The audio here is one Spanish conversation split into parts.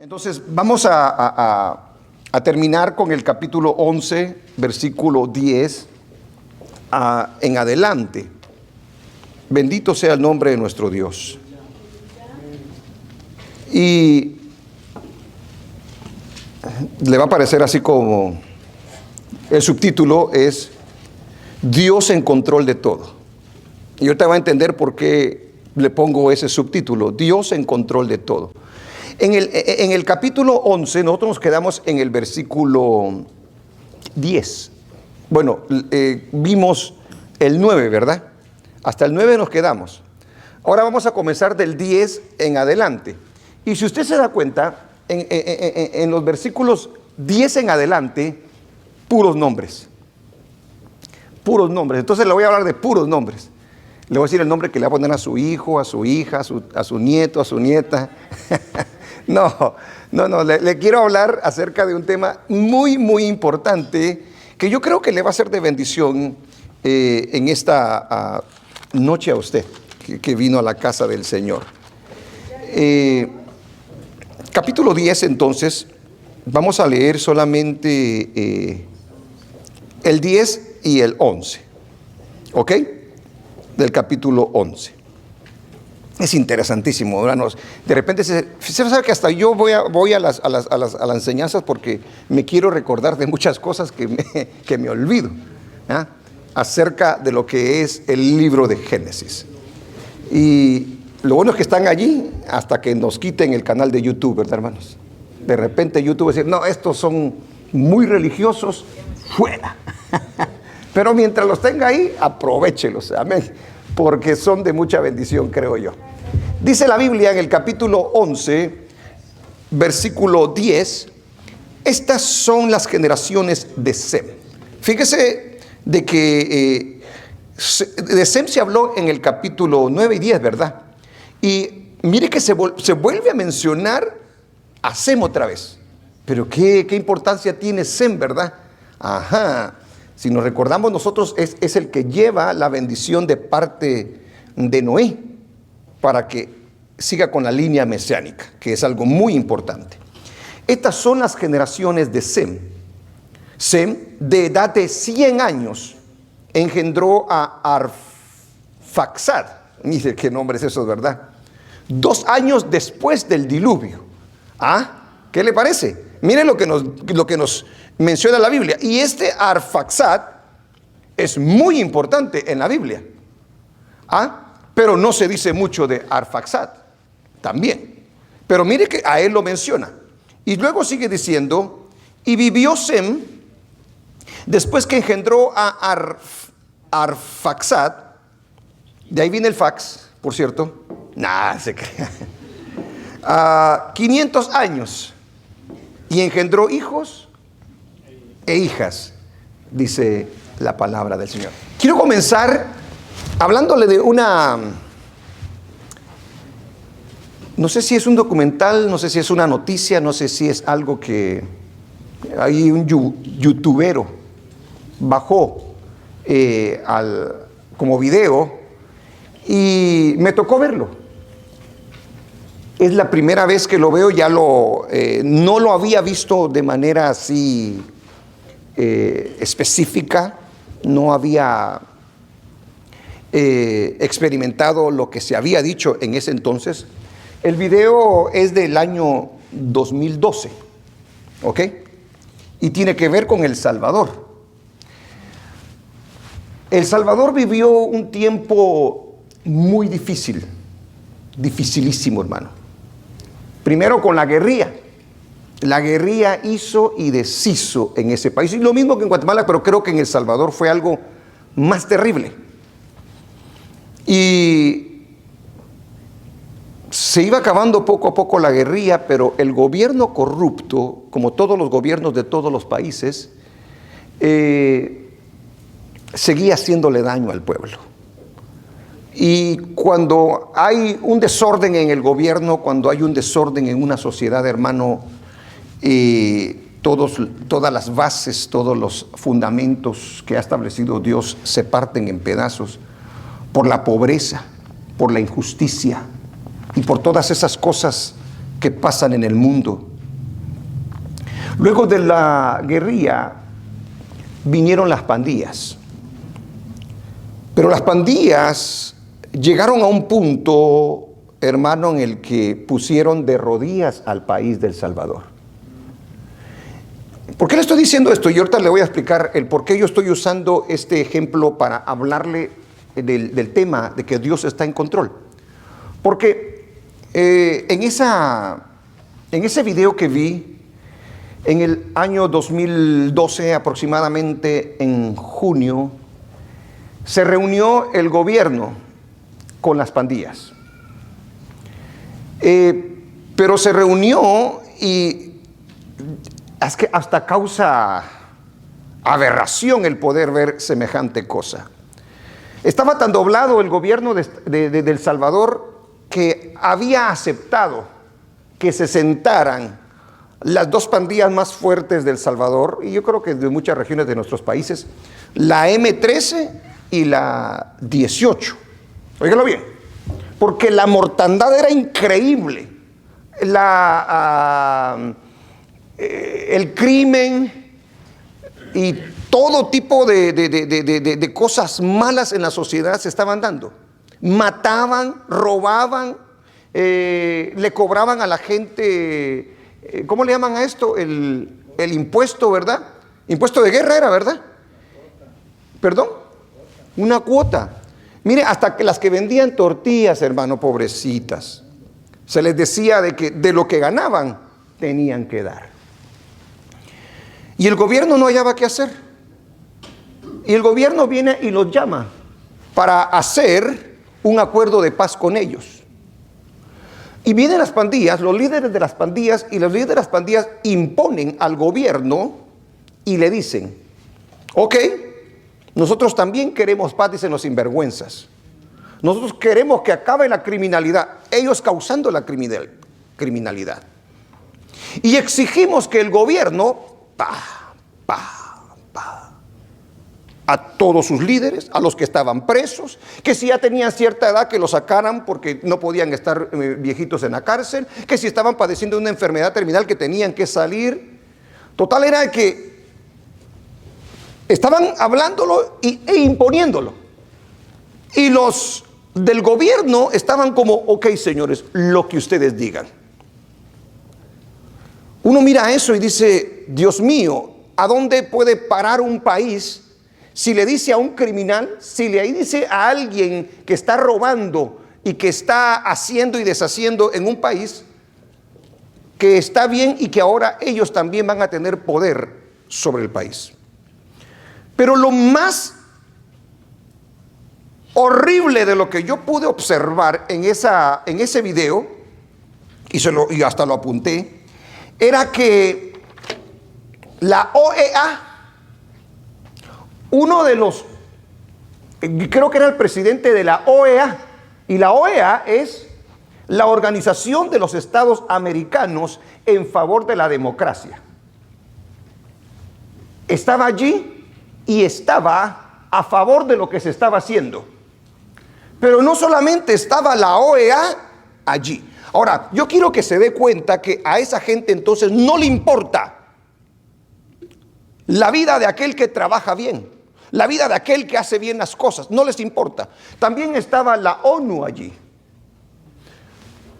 Entonces vamos a terminar con el capítulo 11, versículo 10 en adelante. Bendito sea el nombre de nuestro Dios. Y le va a aparecer así como el subtítulo es Dios en control de todo. Y ahorita va a entender por qué le pongo ese subtítulo, Dios en control de todo. En el capítulo 11 nosotros nos quedamos en el versículo 10. Bueno, vimos el 9, ¿verdad? Hasta el 9 nos quedamos. Ahora vamos a comenzar del 10 en adelante. Y si usted se da cuenta, en los versículos 10 en adelante, puros nombres. Puros nombres. Entonces le voy a hablar de puros nombres. Le voy a decir el nombre que le va a poner a su hijo, a su hija, a su nieto, a su nieta. No, le quiero hablar acerca de un tema muy, muy importante que yo creo que le va a ser de bendición en esta noche a usted que vino a la casa del Señor. Capítulo 10, entonces, vamos a leer solamente el 10 y el 11, ¿ok? Del capítulo 11. Es interesantísimo, ¿verdad? De repente se sabe que hasta yo voy a las enseñanzas porque me quiero recordar de muchas cosas que me olvido, ¿eh? Acerca de lo que es el libro de Génesis. Y lo bueno es que están allí hasta que nos quiten el canal de YouTube, ¿verdad, hermanos? De repente YouTube va a decir, no, estos son muy religiosos, fuera. Pero mientras los tenga ahí, aprovéchelos, amén, porque son de mucha bendición, creo yo. Dice la Biblia en el capítulo 11, versículo 10, estas son las generaciones de Sem. Fíjese de que de Sem se habló en el capítulo 9 y 10, ¿verdad? Y mire que se vuelve a mencionar a Sem otra vez. Pero qué importancia tiene Sem, ¿verdad? Ajá. Si nos recordamos, nosotros es el que lleva la bendición de parte de Noé para que siga con la línea mesiánica, que es algo muy importante. Estas son las generaciones de Sem. Sem, de edad de 100 años, engendró a Arfaxad. Mire qué nombres esos, ¿verdad? 2 años después del diluvio. ¿Qué le parece? Miren lo que nos menciona la Biblia. Y este Arfaxad es muy importante en la Biblia. Pero no se dice mucho de Arfaxad también. Pero mire que a él lo menciona. Y luego sigue diciendo, y vivió Sem, después que engendró a Arfaxad, de ahí viene el fax, por cierto. Se crea. 500 años. Y engendró hijos e hijas, dice la palabra del Señor. Quiero comenzar hablándole de no sé si es un documental, no sé si es una noticia, no sé si es algo que hay un youtubero bajó como video y me tocó verlo. Es la primera vez que lo veo, no lo había visto de manera así específica, no había experimentado lo que se había dicho en ese entonces. El video es del año 2012, ¿ok? Y tiene que ver con El Salvador. El Salvador vivió un tiempo muy difícil, dificilísimo, hermano. Primero con la guerrilla. La guerrilla hizo y deshizo en ese país. Y lo mismo que en Guatemala, pero creo que en El Salvador fue algo más terrible. Y se iba acabando poco a poco la guerrilla, pero el gobierno corrupto, como todos los gobiernos de todos los países, seguía haciéndole daño al pueblo. Y cuando hay un desorden en el gobierno, cuando hay un desorden en una sociedad, hermano, todas las bases, todos los fundamentos que ha establecido Dios se parten en pedazos por la pobreza, por la injusticia y por todas esas cosas que pasan en el mundo. Luego de la guerrilla vinieron las pandillas. Pero las pandillas llegaron a un punto, hermano, en el que pusieron de rodillas al país del Salvador. ¿Por qué le estoy diciendo esto? Y ahorita le voy a explicar el por qué yo estoy usando este ejemplo para hablarle del tema de que Dios está en control. Porque en ese video que vi, en el año 2012 aproximadamente, en junio, se reunió el gobierno con las pandillas. Pero se reunió y es que hasta causa aberración el poder ver semejante cosa. Estaba tan doblado el gobierno de El Salvador que había aceptado que se sentaran las dos pandillas más fuertes de El Salvador, y yo creo que de muchas regiones de nuestros países, la M13 y la 18. Óigalo bien, porque la mortandad era increíble. El crimen y todo tipo de cosas malas en la sociedad se estaban dando. Mataban, robaban, le cobraban a la gente, ¿cómo le llaman a esto? El impuesto, ¿verdad? Impuesto de guerra era, ¿verdad? ¿Perdón? Una cuota. Mire, hasta que las que vendían tortillas, hermano, pobrecitas, se les decía de lo que ganaban tenían que dar. Y el gobierno no hallaba qué hacer. Y el gobierno viene y los llama para hacer un acuerdo de paz con ellos. Y vienen las pandillas, los líderes de las pandillas, y los líderes de las pandillas imponen al gobierno y le dicen: ok, nosotros también queremos paz, dicen los sinvergüenzas. Nosotros queremos que acabe la criminalidad, ellos causando la criminalidad. Y exigimos que el gobierno, a todos sus líderes, a los que estaban presos, que si ya tenían cierta edad que los sacaran porque no podían estar viejitos en la cárcel, que si estaban padeciendo una enfermedad terminal que tenían que salir. Total era que estaban hablándolo e imponiéndolo. Y los del gobierno estaban como: ok, señores, lo que ustedes digan. Uno mira eso y dice: Dios mío, ¿a dónde puede parar un país si le dice a un criminal, si le dice a alguien que está robando y que está haciendo y deshaciendo en un país, que está bien y que ahora ellos también van a tener poder sobre el país? Pero lo más horrible de lo que yo pude observar en ese video, y hasta lo apunté, era que la OEA, uno de los, creo que era el presidente de la OEA, y la OEA es la Organización de los Estados Americanos en favor de la democracia, estaba allí y estaba a favor de lo que se estaba haciendo. Pero no solamente estaba la OEA allí. Ahora, yo quiero que se dé cuenta que a esa gente entonces no le importa la vida de aquel que trabaja bien, la vida de aquel que hace bien las cosas, no les importa. También estaba la ONU allí.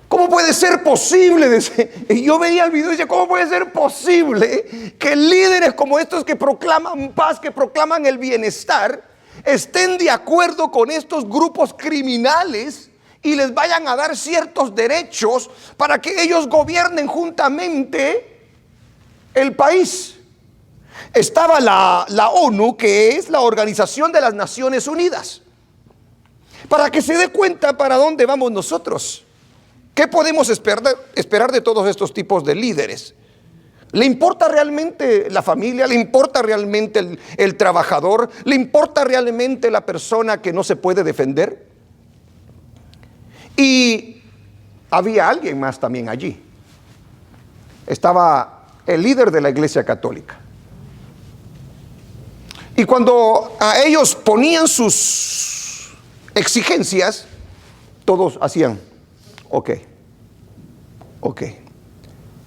¿Cómo puede ser posible? Yo veía el video y decía: ¿cómo puede ser posible que líderes como estos que proclaman paz, que proclaman el bienestar, estén de acuerdo con estos grupos criminales y les vayan a dar ciertos derechos para que ellos gobiernen juntamente el país? Estaba la ONU, que es la Organización de las Naciones Unidas, para que se dé cuenta para dónde vamos nosotros. ¿Qué podemos esperar de todos estos tipos de líderes? ¿Le importa realmente la familia? ¿Le importa realmente el trabajador? ¿Le importa realmente la persona que no se puede defender? Y había alguien más también allí. Estaba el líder de la Iglesia Católica. Y cuando a ellos ponían sus exigencias, todos hacían: ok.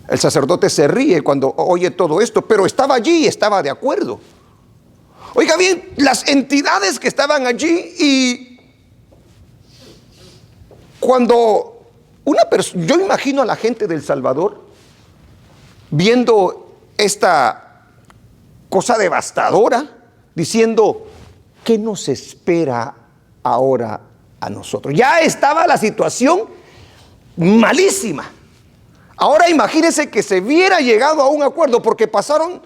El sacerdote se ríe cuando oye todo esto, pero estaba allí y estaba de acuerdo. Oiga bien, las entidades que estaban allí, y cuando una persona, yo imagino a la gente del Salvador viendo esta cosa devastadora, diciendo, ¿qué nos espera ahora a nosotros? Ya estaba la situación malísima. Ahora imagínense que se hubiera llegado a un acuerdo, porque pasaron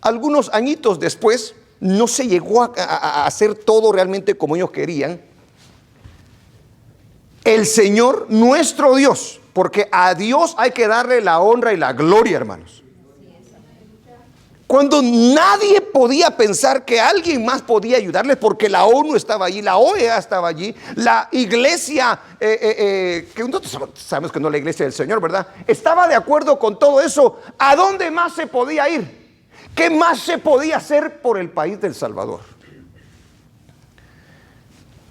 algunos añitos después, no se llegó a hacer todo realmente como ellos querían. El Señor, nuestro Dios, porque a Dios hay que darle la honra y la gloria, hermanos. Cuando nadie podía pensar que alguien más podía ayudarles, porque la ONU estaba allí, la OEA estaba allí, la iglesia, que nosotros sabemos que no es la iglesia del Señor, ¿verdad? Estaba de acuerdo con todo eso. ¿A dónde más se podía ir? ¿Qué más se podía hacer por el país del Salvador?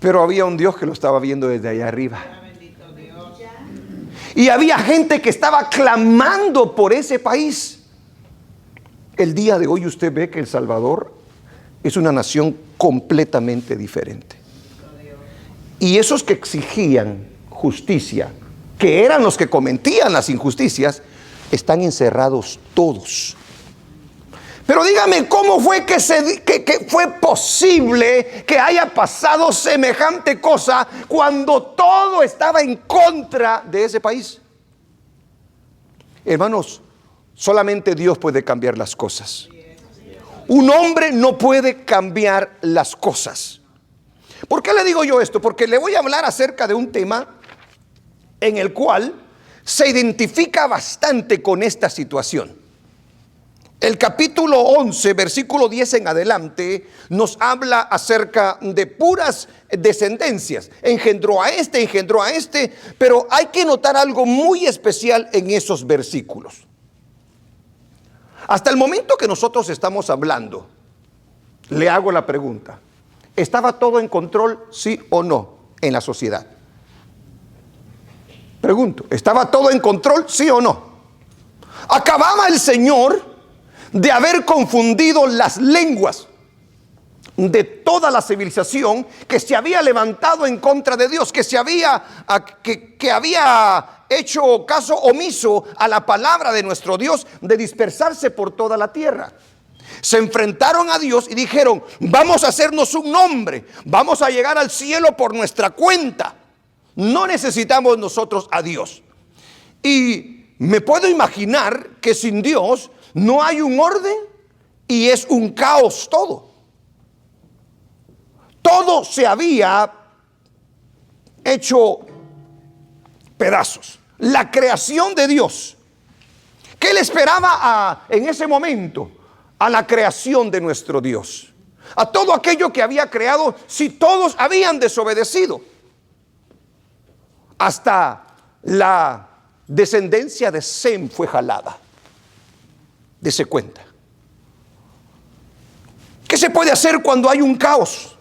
Pero había un Dios que lo estaba viendo desde allá arriba. Y había gente que estaba clamando por ese país. El día de hoy usted ve que El Salvador es una nación completamente diferente. Y esos que exigían justicia, que eran los que cometían las injusticias, están encerrados todos. Pero dígame, ¿cómo fue que fue posible que haya pasado semejante cosa cuando todo estaba en contra de ese país? Hermanos, solamente Dios puede cambiar las cosas. Un hombre no puede cambiar las cosas. ¿Por qué le digo yo esto? Porque le voy a hablar acerca de un tema en el cual se identifica bastante con esta situación. El capítulo 11, versículo 10 en adelante, nos habla acerca de puras descendencias. Engendró a este, pero hay que notar algo muy especial en esos versículos. Hasta el momento que nosotros estamos hablando, le hago la pregunta: ¿estaba todo en control, sí o no, en la sociedad? Pregunto, ¿estaba todo en control, sí o no? Acababa el Señor de haber confundido las lenguas de toda la civilización que se había levantado en contra de Dios, que había hecho caso omiso a la palabra de nuestro Dios, de dispersarse por toda la tierra. Se enfrentaron a Dios y dijeron: vamos a hacernos un nombre, vamos a llegar al cielo por nuestra cuenta, no necesitamos nosotros a Dios. Y me puedo imaginar que sin Dios no hay un orden y es un caos todo. Todo se había hecho pedazos. La creación de Dios. ¿Qué le esperaba en ese momento a la creación de nuestro Dios? A todo aquello que había creado, si todos habían desobedecido. Hasta la descendencia de Sem fue jalada. Dese cuenta. ¿Qué se puede hacer cuando hay un caos?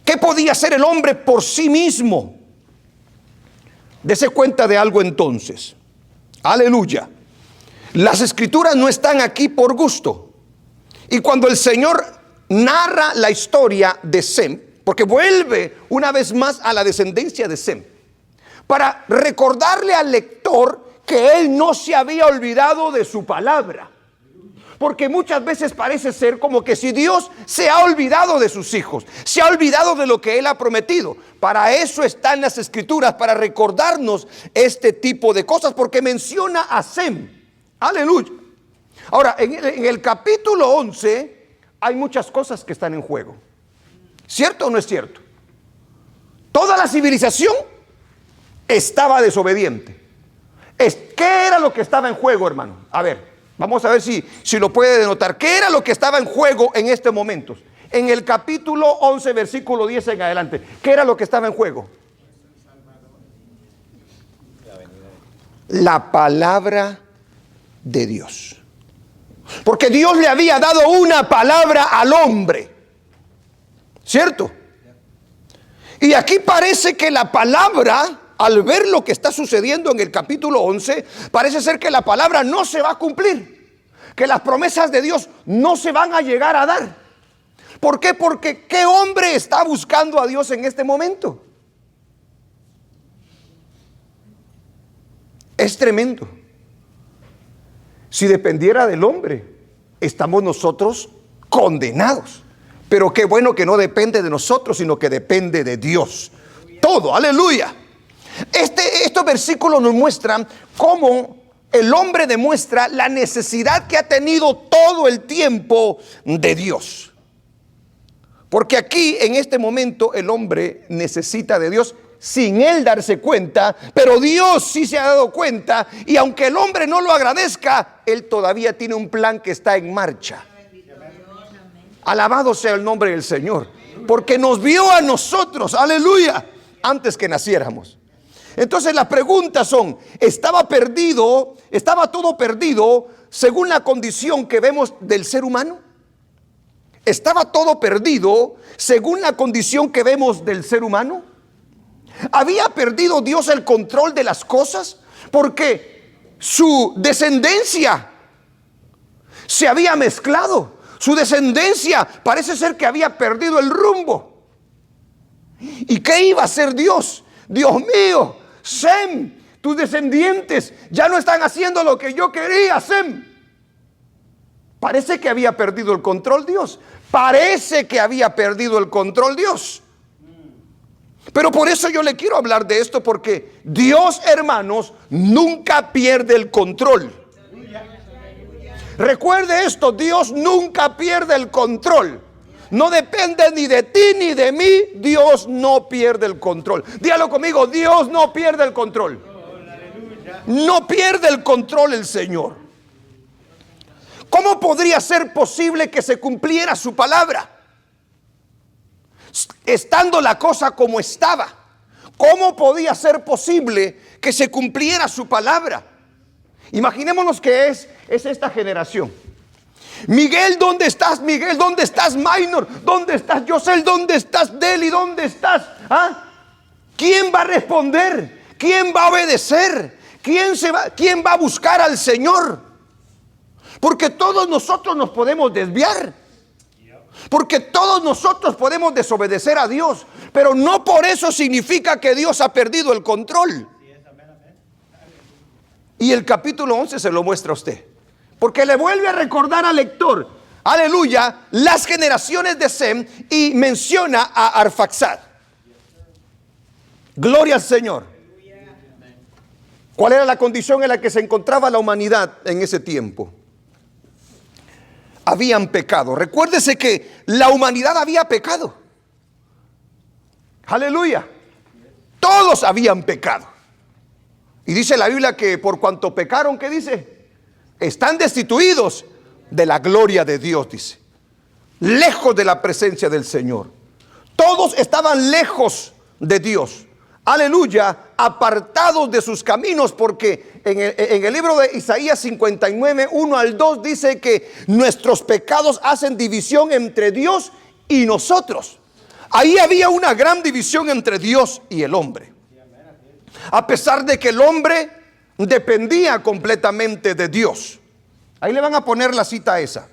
¿Qué podía hacer el hombre por sí mismo? Dese cuenta de algo entonces. Aleluya. Las escrituras no están aquí por gusto. Y cuando el Señor narra la historia de Sem, porque vuelve una vez más a la descendencia de Sem, para recordarle al lector que él no se había olvidado de su palabra. Porque muchas veces parece ser como que si Dios se ha olvidado de sus hijos, se ha olvidado de lo que Él ha prometido. Para eso están las escrituras, para recordarnos este tipo de cosas, porque menciona a Sem. Aleluya. Ahora, en el capítulo 11 hay muchas cosas que están en juego. ¿Cierto o no es cierto? Toda la civilización estaba desobediente. ¿Qué era lo que estaba en juego, hermano? A ver. Vamos a ver si lo puede denotar. ¿Qué era lo que estaba en juego en este momento? En el capítulo 11, versículo 10 en adelante. ¿Qué era lo que estaba en juego? La palabra de Dios. Porque Dios le había dado una palabra al hombre. ¿Cierto? Y aquí parece que la palabra al ver lo que está sucediendo en el capítulo 11, parece ser que la palabra no se va a cumplir, que las promesas de Dios no se van a llegar a dar. ¿Por qué? Porque ¿qué hombre está buscando a Dios en este momento? Es tremendo. Si dependiera del hombre, estamos nosotros condenados. Pero qué bueno que no depende de nosotros, sino que depende de Dios. Todo, aleluya. Estos versículos nos muestran cómo el hombre demuestra la necesidad que ha tenido todo el tiempo de Dios. Porque aquí, en este momento, el hombre necesita de Dios sin él darse cuenta, pero Dios sí se ha dado cuenta, y aunque el hombre no lo agradezca, él todavía tiene un plan que está en marcha. Alabado sea el nombre del Señor, porque nos vio a nosotros, aleluya, antes que naciéramos. Entonces las preguntas son: ¿estaba todo perdido según la condición que vemos del ser humano? ¿Estaba todo perdido según la condición que vemos del ser humano? ¿Había perdido Dios el control de las cosas? Porque su descendencia se había mezclado. Su descendencia parece ser que había perdido el rumbo. ¿Y qué iba a hacer Dios? Dios mío, Sem, tus descendientes ya no están haciendo lo que yo quería, Sem. Parece que había perdido el control Dios. Parece que había perdido el control Dios. Pero por eso yo le quiero hablar de esto, porque Dios, hermanos, nunca pierde el control. Recuerde esto: Dios nunca pierde el control. No depende ni de ti ni de mí. Dios no pierde el control. Dígalo conmigo: Dios no pierde el control. No pierde el control el Señor. ¿Cómo podría ser posible que se cumpliera su palabra? Estando la cosa como estaba, ¿cómo podía ser posible que se cumpliera su palabra? Imaginémonos que es esta generación. Miguel, ¿dónde estás? Miguel, ¿dónde estás? Minor, ¿dónde estás? Yosel, ¿dónde estás? Deli, ¿dónde estás? ¿Quién va a responder? ¿Quién va a obedecer? ¿Quién va a buscar al Señor? Porque todos nosotros nos podemos desviar. Porque todos nosotros podemos desobedecer a Dios, pero no por eso significa que Dios ha perdido el control. Y el capítulo 11 se lo muestra a usted, porque le vuelve a recordar al lector, aleluya, las generaciones de Sem, y menciona a Arfaxad. Gloria al Señor. ¿Cuál era la condición en la que se encontraba la humanidad en ese tiempo? Habían pecado. Recuérdese que la humanidad había pecado. Aleluya. Todos habían pecado. Y dice la Biblia que por cuanto pecaron, ¿qué dice? Están destituidos de la gloria de Dios, dice. Lejos de la presencia del Señor. Todos estaban lejos de Dios. Aleluya, apartados de sus caminos, porque en el libro de Isaías 59, 1 al 2 dice que nuestros pecados hacen división entre Dios y nosotros. Ahí había una gran división entre Dios y el hombre. A pesar de que el hombre dependía completamente de Dios. Ahí le van a poner la cita esa,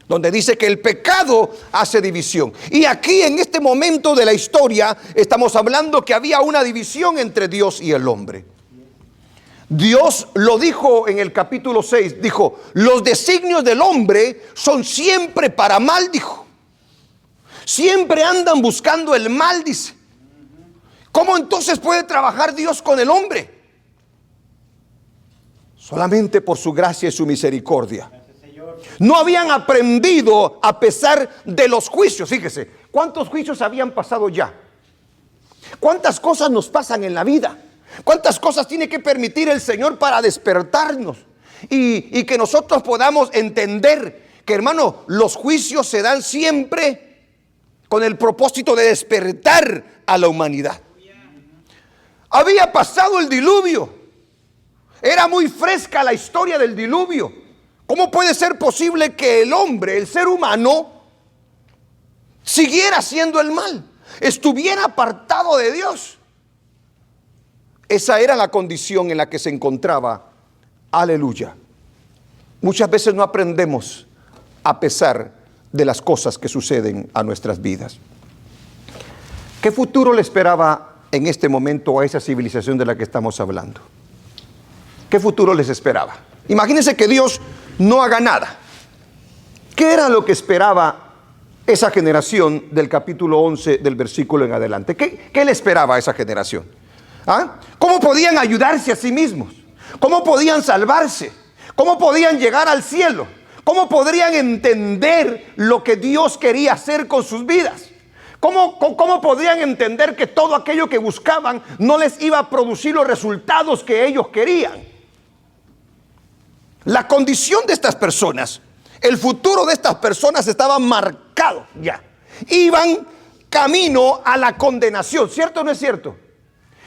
donde dice que el pecado hace división. Y aquí, en este momento de la historia, estamos hablando que había una división entre Dios y el hombre. Dios lo dijo en el capítulo 6, dijo: los designios del hombre son siempre para mal, dijo. Siempre andan buscando el mal, dice. ¿Cómo entonces puede trabajar Dios con el hombre? Solamente por su gracia y su misericordia. No habían aprendido a pesar de los juicios. Fíjese, ¿cuántos juicios habían pasado ya? ¿Cuántas cosas nos pasan en la vida? ¿Cuántas cosas tiene que permitir el Señor para despertarnos? Y que nosotros podamos entender que, hermano, los juicios se dan siempre con el propósito de despertar a la humanidad. Había pasado el diluvio. Era muy fresca la historia del diluvio. ¿Cómo puede ser posible que el hombre, el ser humano, siguiera haciendo el mal? Estuviera apartado de Dios. Esa era la condición en la que se encontraba. Aleluya. Muchas veces no aprendemos a pesar de las cosas que suceden a nuestras vidas. ¿Qué futuro le esperaba en este momento a esa civilización de la que estamos hablando? ¿Qué futuro les esperaba? Imagínense que Dios no haga nada. ¿Qué era lo que esperaba esa generación del capítulo 11 del versículo en adelante? ¿Qué le esperaba a esa generación? ¿Ah? ¿Cómo podían ayudarse a sí mismos? ¿Cómo podían salvarse? ¿Cómo podían llegar al cielo? ¿Cómo podrían entender lo que Dios quería hacer con sus vidas? ¿Cómo podrían entender que todo aquello que buscaban no les iba a producir los resultados que ellos querían? La condición de estas personas, el futuro de estas personas estaba marcado ya. Iban camino a la condenación, ¿cierto o no es cierto?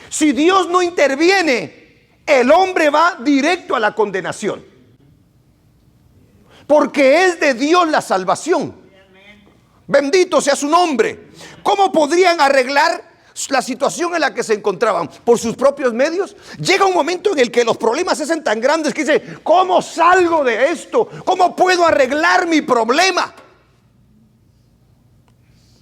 Si Dios no interviene, el hombre va directo a la condenación. Porque es de Dios la salvación. Bendito sea su nombre. ¿Cómo podrían arreglar la situación en la que se encontraban? ¿Por sus propios medios? Llega un momento en el que los problemas se hacen tan grandes que dice, ¿cómo salgo de esto? ¿Cómo puedo arreglar mi problema?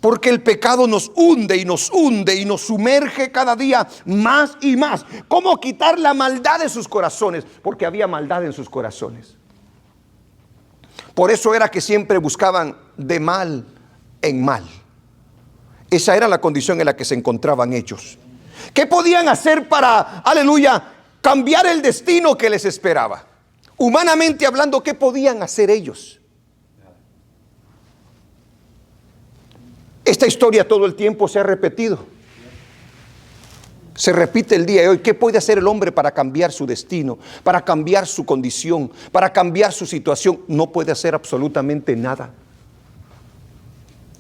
Porque el pecado nos hunde y nos hunde y nos sumerge cada día más y más. ¿Cómo quitar la maldad de sus corazones? Porque había maldad en sus corazones. Por eso era que siempre buscaban de mal en mal. Esa era la condición en la que se encontraban ellos. ¿Qué podían hacer para, aleluya, cambiar el destino que les esperaba? Humanamente hablando, ¿qué podían hacer ellos? Esta historia todo el tiempo se ha repetido. Se repite el día de hoy. ¿Qué puede hacer el hombre para cambiar su destino? Para cambiar su condición, para cambiar su situación. No puede hacer absolutamente nada.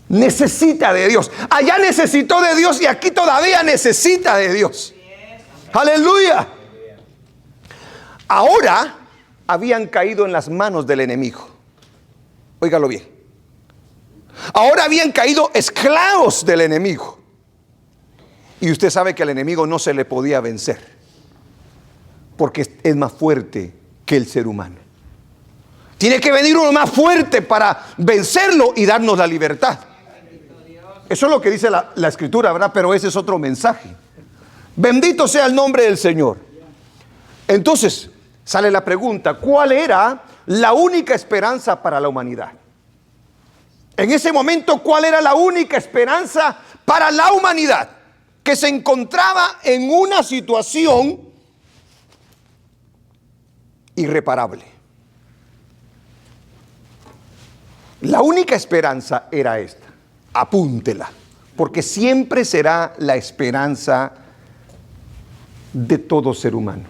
Necesita de Dios. Allá necesitó de Dios y aquí todavía necesita de Dios. Aleluya. Ahora habían caído en las manos del enemigo. Óigalo bien. Ahora habían caído esclavos del enemigo. Y usted sabe que al enemigo no se le podía vencer, porque es más fuerte que el ser humano. Tiene que venir uno más fuerte para vencerlo y darnos la libertad. Eso es lo que dice la escritura, ¿verdad? Pero ese es otro mensaje. Bendito sea el nombre del Señor. Entonces sale la pregunta, ¿cuál era la única esperanza para la humanidad? En ese momento, ¿cuál era la única esperanza para la humanidad? Que se encontraba en una situación irreparable. La única esperanza era esta. Apúntela, porque siempre será la esperanza de todo ser humano.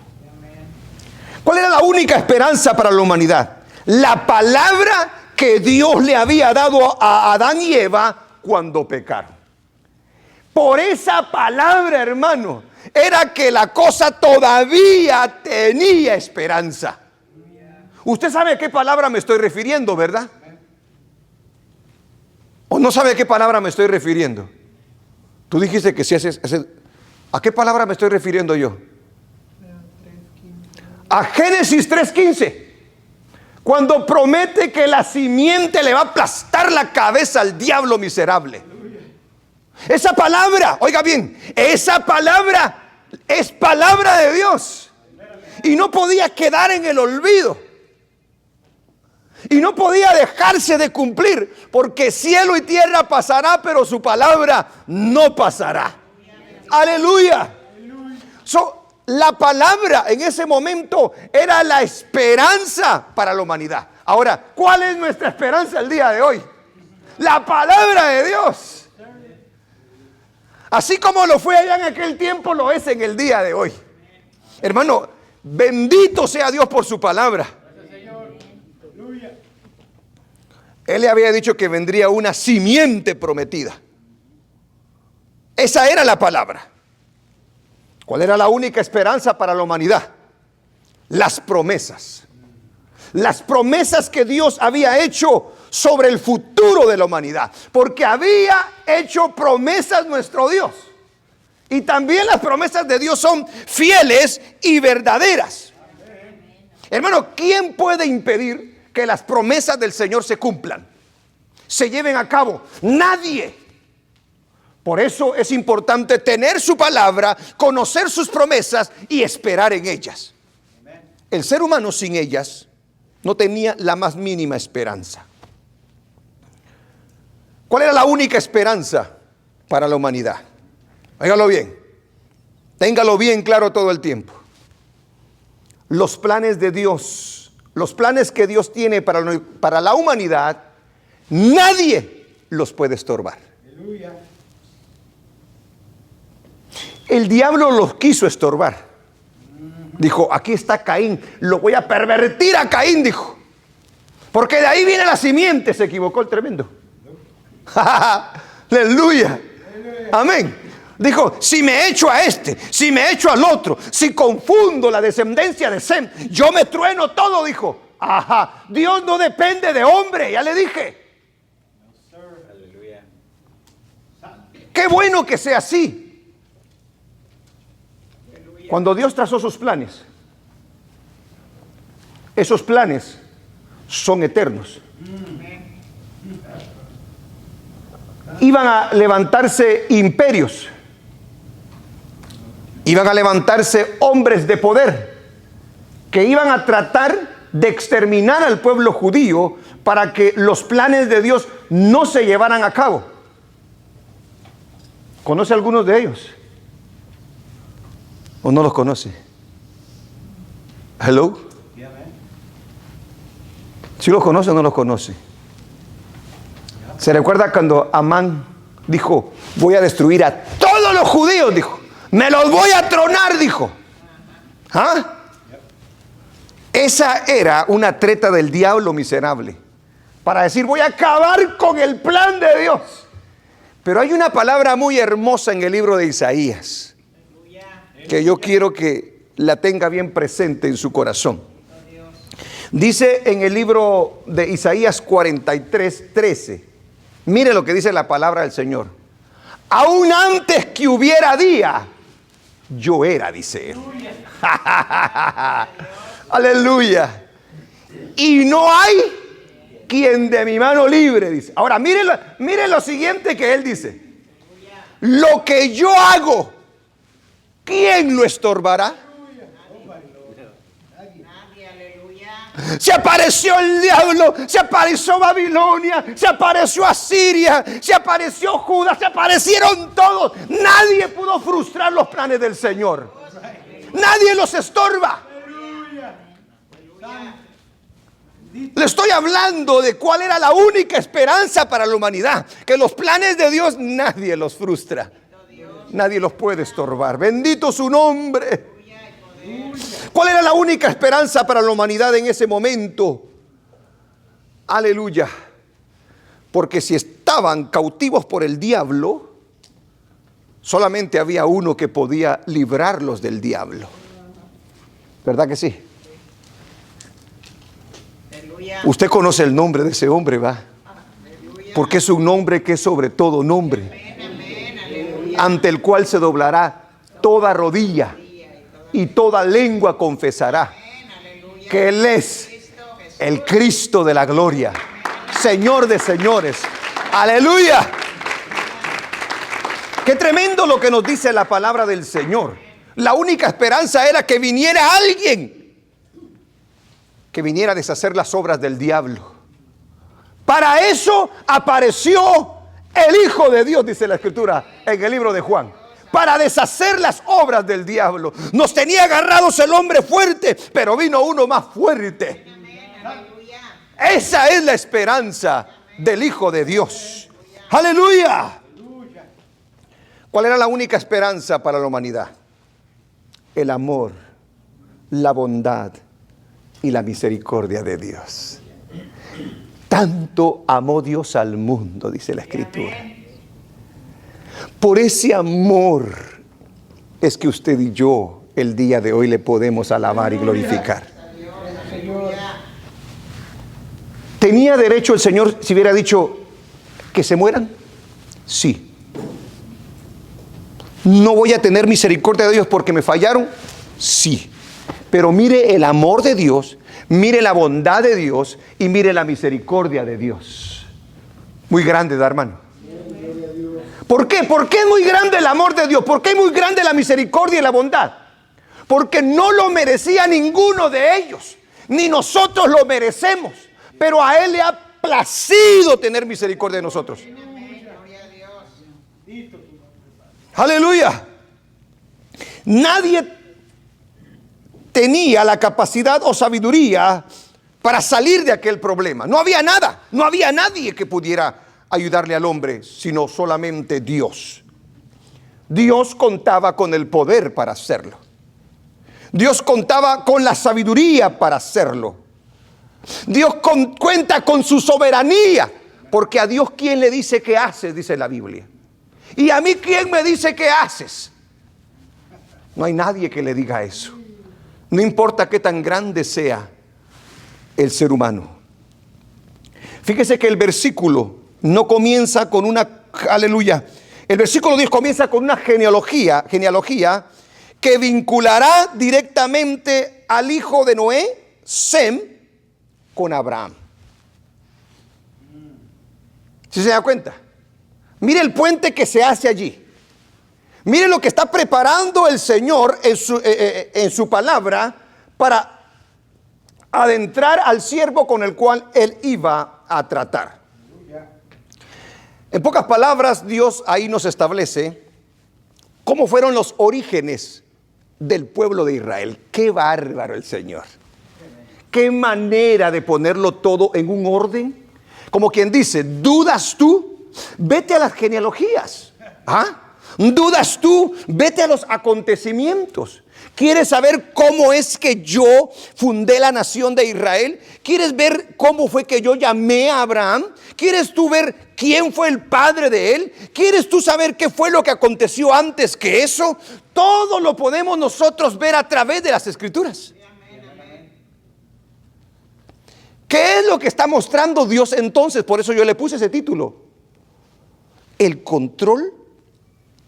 ¿Cuál era la única esperanza para la humanidad? La palabra que Dios le había dado a Adán y Eva cuando pecaron. Por esa palabra, hermano, era que la cosa todavía tenía esperanza. Usted sabe a qué palabra me estoy refiriendo, ¿verdad? ¿O no sabe a qué palabra me estoy refiriendo? Tú dijiste que si haces... ¿A qué palabra me estoy refiriendo yo? A Génesis 3:15. Cuando promete que la simiente le va a aplastar la cabeza al diablo miserable. Esa palabra, oiga bien, esa palabra es palabra de Dios. Y no podía quedar en el olvido. Y no podía dejarse de cumplir, porque cielo y tierra pasará, pero su palabra no pasará. Aleluya. La palabra en ese momento era la esperanza para la humanidad. Ahora, ¿cuál es nuestra esperanza el día de hoy? La palabra de Dios. Así como lo fue allá en aquel tiempo, lo es en el día de hoy. Hermano, bendito sea Dios por su palabra. Él le había dicho que vendría una simiente prometida. Esa era la palabra. ¿Cuál era la única esperanza para la humanidad? Las promesas. Las promesas que Dios había hecho sobre el futuro de la humanidad. Porque había hecho promesas nuestro Dios. Y también las promesas de Dios son fieles y verdaderas. Hermano, ¿quién puede impedir que las promesas del Señor se cumplan, se lleven a cabo? Nadie. Por eso es importante tener su palabra, conocer sus promesas y esperar en ellas. El ser humano sin ellas no tenía la más mínima esperanza. ¿Cuál era la única esperanza para la humanidad? Óigalo bien, téngalo bien claro todo el tiempo. Los planes de Dios, los planes que Dios tiene para la humanidad, nadie los puede estorbar. Aleluya. El diablo los quiso estorbar. Dijo, aquí está Caín, lo voy a pervertir a Caín, dijo. Porque de ahí viene la simiente. Se equivocó el tremendo. Aleluya. Amén. Dijo, si me echo a este, si me echo al otro, si confundo la descendencia de Sem, yo me trueno todo, dijo. Ajá, Dios no depende de hombre, ya le dije. Qué bueno que sea así. Cuando Dios trazó sus planes, esos planes son eternos. Iban a levantarse imperios, iban a levantarse hombres de poder que iban a tratar de exterminar al pueblo judío para que los planes de Dios no se llevaran a cabo. ¿Conoce algunos de ellos? ¿O no los conoce? ¿Hello? ¿Sí los conoce o no los conoce? ¿Se recuerda cuando Amán dijo, voy a destruir a todos los judíos? Dijo, me los voy a tronar, dijo. ¿Ah? Esa era una treta del diablo miserable, para decir, voy a acabar con el plan de Dios. Pero hay una palabra muy hermosa en el libro de Isaías, que yo quiero que la tenga bien presente en su corazón. Dice en el libro de Isaías 43:13, mire lo que dice la palabra del Señor. Aún antes que hubiera día, yo era, dice él. Aleluya. Y no hay quien de mi mano libre, dice. Ahora, mire lo siguiente que él dice. Lo que yo hago, ¿quién lo estorbará? Se apareció el diablo, se apareció Babilonia, se apareció Asiria, se apareció Judá, se aparecieron todos. Nadie pudo frustrar los planes del Señor. Nadie los estorba. Le estoy hablando de cuál era la única esperanza para la humanidad. Que los planes de Dios nadie los frustra. Nadie los puede estorbar. Bendito su nombre. ¿Cuál era la única esperanza para la humanidad en ese momento? Aleluya. Porque si estaban cautivos por el diablo, solamente había uno que podía librarlos del diablo. ¿Verdad que sí? Usted conoce el nombre de ese hombre, ¿va? Porque es un nombre que es sobre todo nombre, ante el cual se doblará toda rodilla y toda lengua confesará que Él es el Cristo de la gloria, Señor de señores. Aleluya. Qué tremendo lo que nos dice la palabra del Señor. La única esperanza era que viniera alguien que viniera a deshacer las obras del diablo. Para eso apareció el Hijo de Dios, dice la Escritura en el libro de Juan, para deshacer las obras del diablo. Nos tenía agarrados el hombre fuerte, pero vino uno más fuerte. Esa es la esperanza del Hijo de Dios. Aleluya. ¿Cuál era la única esperanza para la humanidad? El amor, la bondad y la misericordia de Dios. Tanto amó Dios al mundo, dice la Escritura. Por ese amor es que usted y yo el día de hoy le podemos alabar y glorificar. ¿Tenía derecho el Señor si hubiera dicho que se mueran? Sí. ¿No voy a tener misericordia de Dios porque me fallaron? Sí. Pero mire el amor de Dios, mire la bondad de Dios y mire la misericordia de Dios. Muy grande, hermano. ¿Por qué? ¿Por qué es muy grande el amor de Dios? ¿Por qué es muy grande la misericordia y la bondad? Porque no lo merecía ninguno de ellos, ni nosotros lo merecemos, pero a Él le ha placido tener misericordia de nosotros. Aleluya. Nadie tenía la capacidad o sabiduría para salir de aquel problema. No había nada, no había nadie que pudiera ayudarle al hombre, sino solamente Dios. Dios contaba con el poder para hacerlo. Dios contaba con la sabiduría para hacerlo. Dios cuenta con su soberanía, porque a Dios ¿quién le dice qué haces? Dice la Biblia. Y a mí ¿quién me dice qué haces? No hay nadie que le diga eso. No importa qué tan grande sea el ser humano. Fíjese que el versículo no comienza con una, aleluya, el versículo 10 comienza con una genealogía que vinculará directamente al hijo de Noé, Sem, con Abraham. ¿Sí se da cuenta? Mire el puente que se hace allí. Mire lo que está preparando el Señor en su palabra para adentrar al siervo con el cual Él iba a tratar. En pocas palabras, Dios ahí nos establece cómo fueron los orígenes del pueblo de Israel. ¡Qué bárbaro el Señor! ¡Qué manera de ponerlo todo en un orden! Como quien dice, ¿dudas tú? Vete a las genealogías. ¿Ah? ¿Dudas tú? Vete a los acontecimientos. ¿Quieres saber cómo es que yo fundé la nación de Israel? ¿Quieres ver cómo fue que yo llamé a Abraham? ¿Quieres tú ver quién fue el padre de él? ¿Quieres tú saber qué fue lo que aconteció antes que eso? Todo lo podemos nosotros ver a través de las Escrituras. ¿Qué es lo que está mostrando Dios entonces? Por eso yo le puse ese título. El control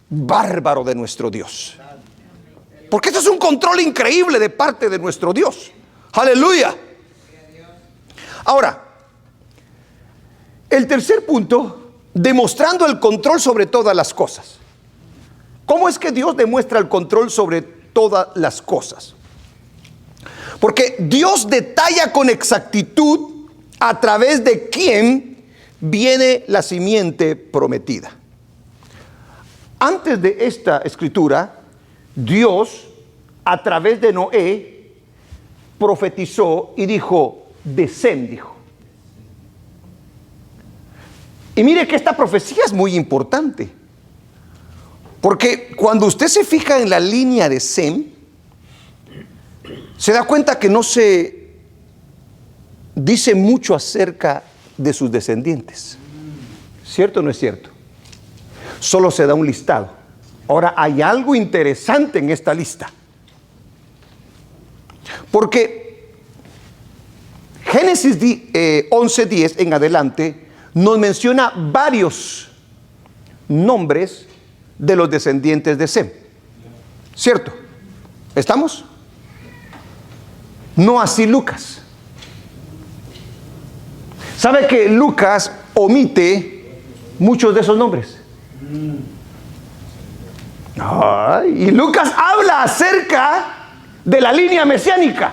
bárbaro de nuestro Dios. Porque esto es un control increíble de parte de nuestro Dios. Aleluya. Ahora, el tercer punto, demostrando el control sobre todas las cosas. ¿Cómo es que Dios demuestra el control sobre todas las cosas? Porque Dios detalla con exactitud a través de quién viene la simiente prometida. Antes de esta escritura, Dios, a través de Noé, profetizó y dijo, de Sem, dijo. Y mire que esta profecía es muy importante. Porque cuando usted se fija en la línea de Sem, se da cuenta que no se dice mucho acerca de sus descendientes. ¿Cierto o no es cierto? Solo se da un listado. Ahora, hay algo interesante en esta lista. Porque Génesis 11:10 en adelante nos menciona varios nombres de los descendientes de Sem. ¿Cierto? ¿Estamos? No así Lucas. ¿Sabe que Lucas omite muchos de esos nombres? Y Lucas habla acerca de la línea mesiánica.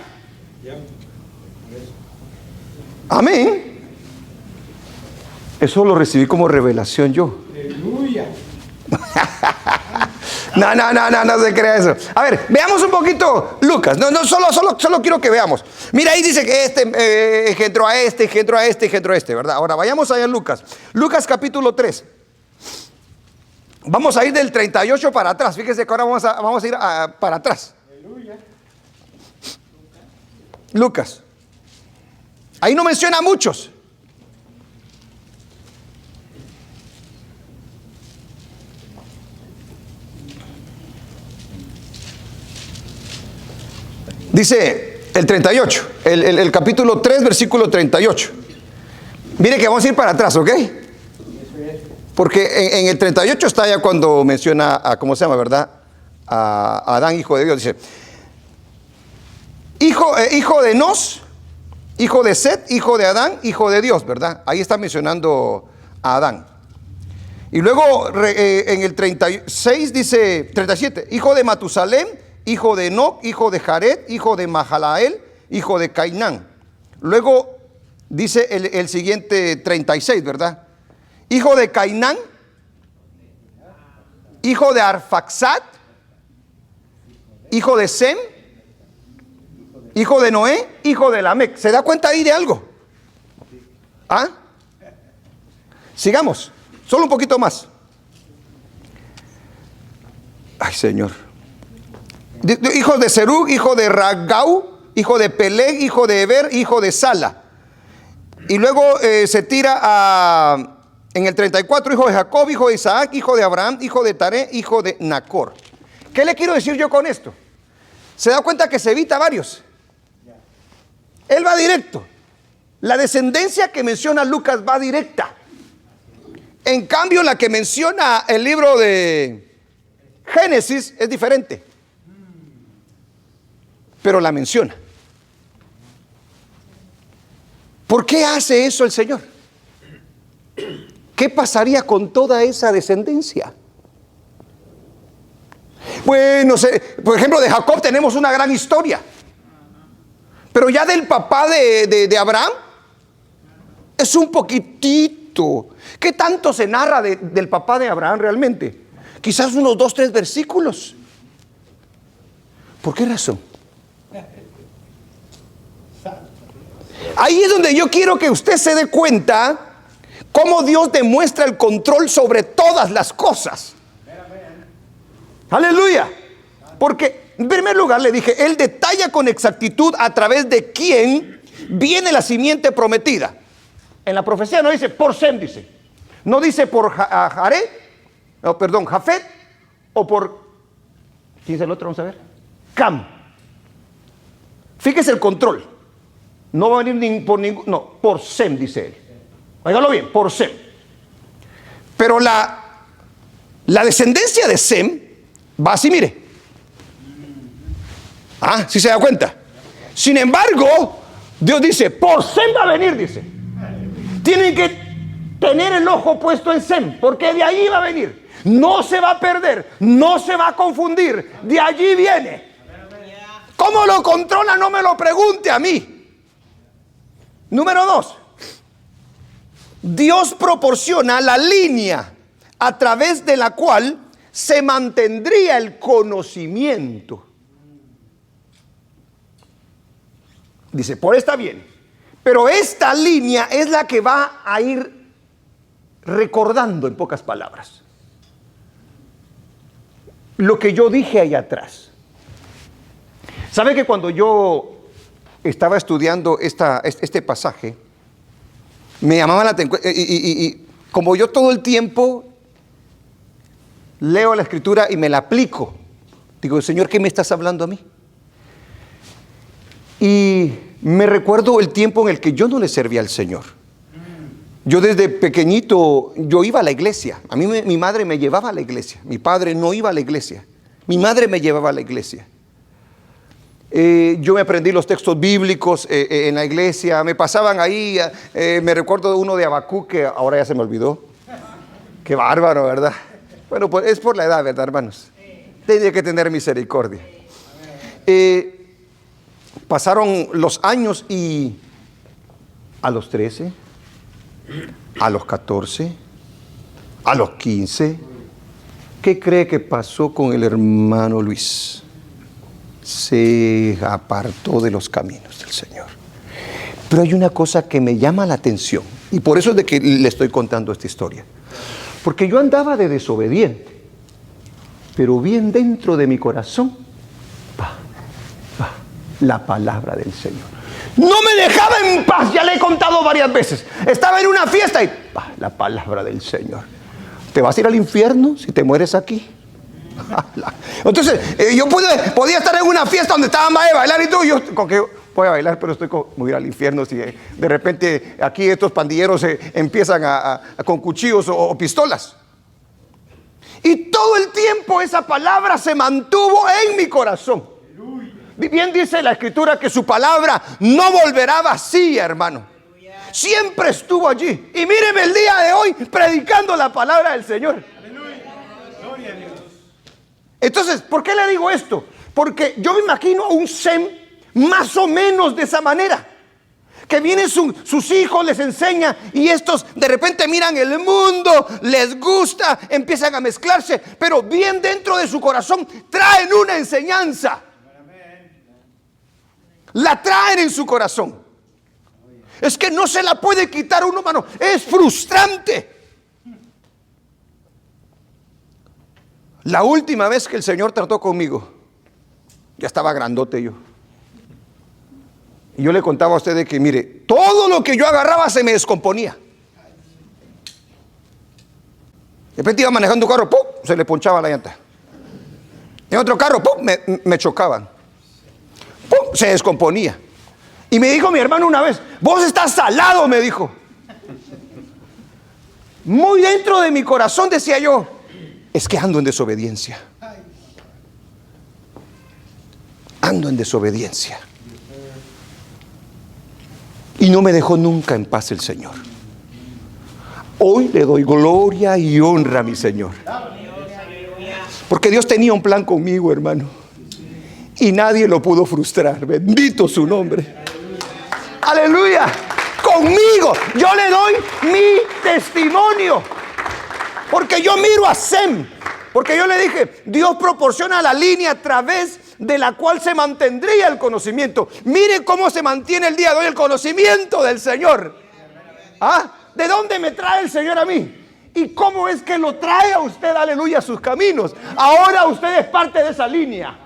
Amén. Eso lo recibí como revelación yo. Aleluya. No se crea eso. A ver, veamos un poquito Lucas. Solo quiero que veamos. Mira, ahí dice que este engendró a este, engendró a este, engendró a este, ¿verdad? Ahora vayamos allá a Lucas. Lucas capítulo 3. Vamos a ir del 38 para atrás. Fíjese que ahora vamos a ir para atrás. Aleluya. Lucas. Ahí no menciona a muchos. Dice el 38, el capítulo 3, versículo 38. Mire que vamos a ir para atrás, ¿ok? Porque en el 38 está ya cuando menciona a, ¿cómo se llama, verdad? A Adán, hijo de Dios. Dice, hijo de Nos, hijo de Set, hijo de Adán, hijo de Dios, ¿verdad? Ahí está mencionando a Adán. Y luego en el 36 dice, 37, hijo de Matusalem, hijo de Enoc, hijo de Jared, hijo de Mahalael, hijo de Cainán. Luego dice el siguiente 36, ¿verdad? Hijo de Cainán, hijo de Arfaxad, hijo de Sem, hijo de Noé, hijo de Lamec. ¿Se da cuenta ahí de algo? ¿Ah? Sigamos, solo un poquito más. Ay, Señor. Hijo de Serug, hijo de Ragau, hijo de Peleg, hijo de Eber, hijo de Sala. Y luego se tira en el 34, hijo de Jacob, hijo de Isaac, hijo de Abraham, hijo de Taré, hijo de Nacor. ¿Qué le quiero decir yo con esto? ¿Se da cuenta que se evita varios? Él va directo. La descendencia que menciona Lucas va directa. En cambio, la que menciona el libro de Génesis es diferente. Pero la menciona. ¿Por qué hace eso el Señor? ¿Qué pasaría con toda esa descendencia? Bueno, por ejemplo, de Jacob tenemos una gran historia. Pero ya del papá de Abraham es un poquitito. ¿Qué tanto se narra del papá de Abraham realmente? Quizás unos 2, 3 versículos. ¿Por qué razón? Ahí es donde yo quiero que usted se dé cuenta cómo Dios demuestra el control sobre todas las cosas. Aleluya. Porque en primer lugar le dije, Él detalla con exactitud a través de quién viene la simiente prometida. En la profecía no dice por Sem, dice. No dice por Jared, no, perdón, Jafet, o por, ¿quién es el otro? Vamos a ver. Cam. Fíjese el control. No va a venir por Sem, dice él. Óigalo bien, por Sem. Pero la descendencia de Sem va así, mire. Ah, ¿sí se da cuenta? Sin embargo, Dios dice, por Sem va a venir, dice. Tienen que tener el ojo puesto en Sem, porque de allí va a venir. No se va a perder, no se va a confundir. De allí viene. ¿Cómo lo controla? No me lo pregunte a mí. Número 2. Dios proporciona la línea a través de la cual se mantendría el conocimiento. Dice, por esta bien. Pero esta línea es la que va a ir recordando, en pocas palabras, lo que yo dije ahí atrás. ¿Sabe que cuando yo estaba estudiando este pasaje, me llamaba la atención, y como yo todo el tiempo leo la escritura y me la aplico, digo, Señor, ¿qué me estás hablando a mí? Y me recuerdo el tiempo en el que yo no le servía al Señor. Yo desde pequeñito, yo iba a la iglesia. A mí mi madre me llevaba a la iglesia. Mi padre no iba a la iglesia. Mi madre me llevaba a la iglesia. Yo me aprendí los textos bíblicos en la iglesia. Me pasaban ahí, me recuerdo uno de Habacuc que ahora ya se me olvidó. Qué bárbaro, ¿verdad? Bueno, pues es por la edad, ¿verdad, hermanos? Tenía que tener misericordia. Pasaron los años y a los 13, a los 14, a los 15, ¿qué cree que pasó con el hermano Luis? Se apartó de los caminos del Señor. Pero hay una cosa que me llama la atención, y por eso es de que le estoy contando esta historia. Porque yo andaba de desobediente, pero bien dentro de mi corazón, la palabra del Señor. No me dejaba en paz, ya le he contado varias veces. Estaba en una fiesta y la palabra del Señor. ¿Te vas a ir al infierno si te mueres aquí? Entonces, yo podía estar en una fiesta donde estaban a bailar y todo. Yo voy a bailar, pero estoy como ir al infierno si de repente aquí estos pandilleros empiezan con cuchillos o pistolas. Y todo el tiempo esa palabra se mantuvo en mi corazón. Bien dice la Escritura que su palabra no volverá vacía, hermano. Siempre estuvo allí. Y míreme el día de hoy predicando la palabra del Señor. Entonces, ¿por qué le digo esto? Porque yo me imagino a un Sem más o menos de esa manera. Que vienen sus hijos, les enseña, y estos de repente miran el mundo, les gusta, empiezan a mezclarse, pero bien dentro de su corazón traen una enseñanza. La traen en su corazón. Es que no se la puede quitar uno, hermano. Es frustrante. La última vez que el Señor trató conmigo, ya estaba grandote yo. Y yo le contaba a ustedes que, mire, todo lo que yo agarraba se me descomponía. De repente iba manejando un carro, ¡pum!, se le ponchaba la llanta. En otro carro, ¡pum!, me chocaban. ¡Pum!, se descomponía. Y me dijo mi hermano una vez, vos estás salado, me dijo. Muy dentro de mi corazón decía yo, es que ando en desobediencia. Ando en desobediencia. Y no me dejó nunca en paz el Señor. Hoy le doy gloria y honra a mi Señor. Porque Dios tenía un plan conmigo, hermano. Y nadie lo pudo frustrar. Bendito su nombre. Aleluya. Conmigo. Yo le doy mi testimonio. Porque yo miro a Sem. Porque yo le dije, Dios proporciona la línea a través de la cual se mantendría el conocimiento. Mire cómo se mantiene el día de hoy el conocimiento del Señor. ¿Ah? ¿De dónde me trae el Señor a mí? ¿Y cómo es que lo trae a usted, aleluya, a sus caminos? Ahora usted es parte de esa línea.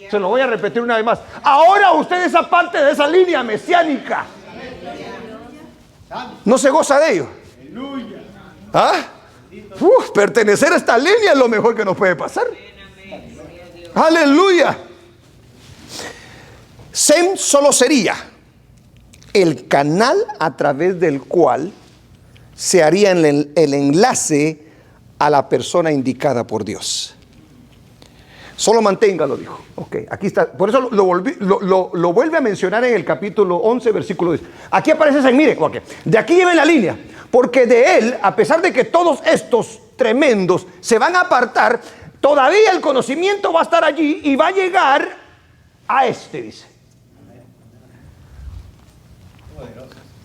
Se lo voy a repetir una vez más. Ahora usted es parte de esa línea mesiánica. ¿No se goza de ello? ¿Ah? Pertenecer a esta línea es lo mejor que nos puede pasar. Aleluya. Sem solo sería el canal a través del cual se haría el enlace a la persona indicada por Dios. Solo manténgalo, dijo. Ok, aquí está. Por eso lo vuelve a mencionar en el capítulo 11, versículo 10. Aquí aparece Sem, mire, okay. De aquí lleven la línea. Porque de él, a pesar de que todos estos tremendos se van a apartar, todavía el conocimiento va a estar allí y va a llegar a este, dice.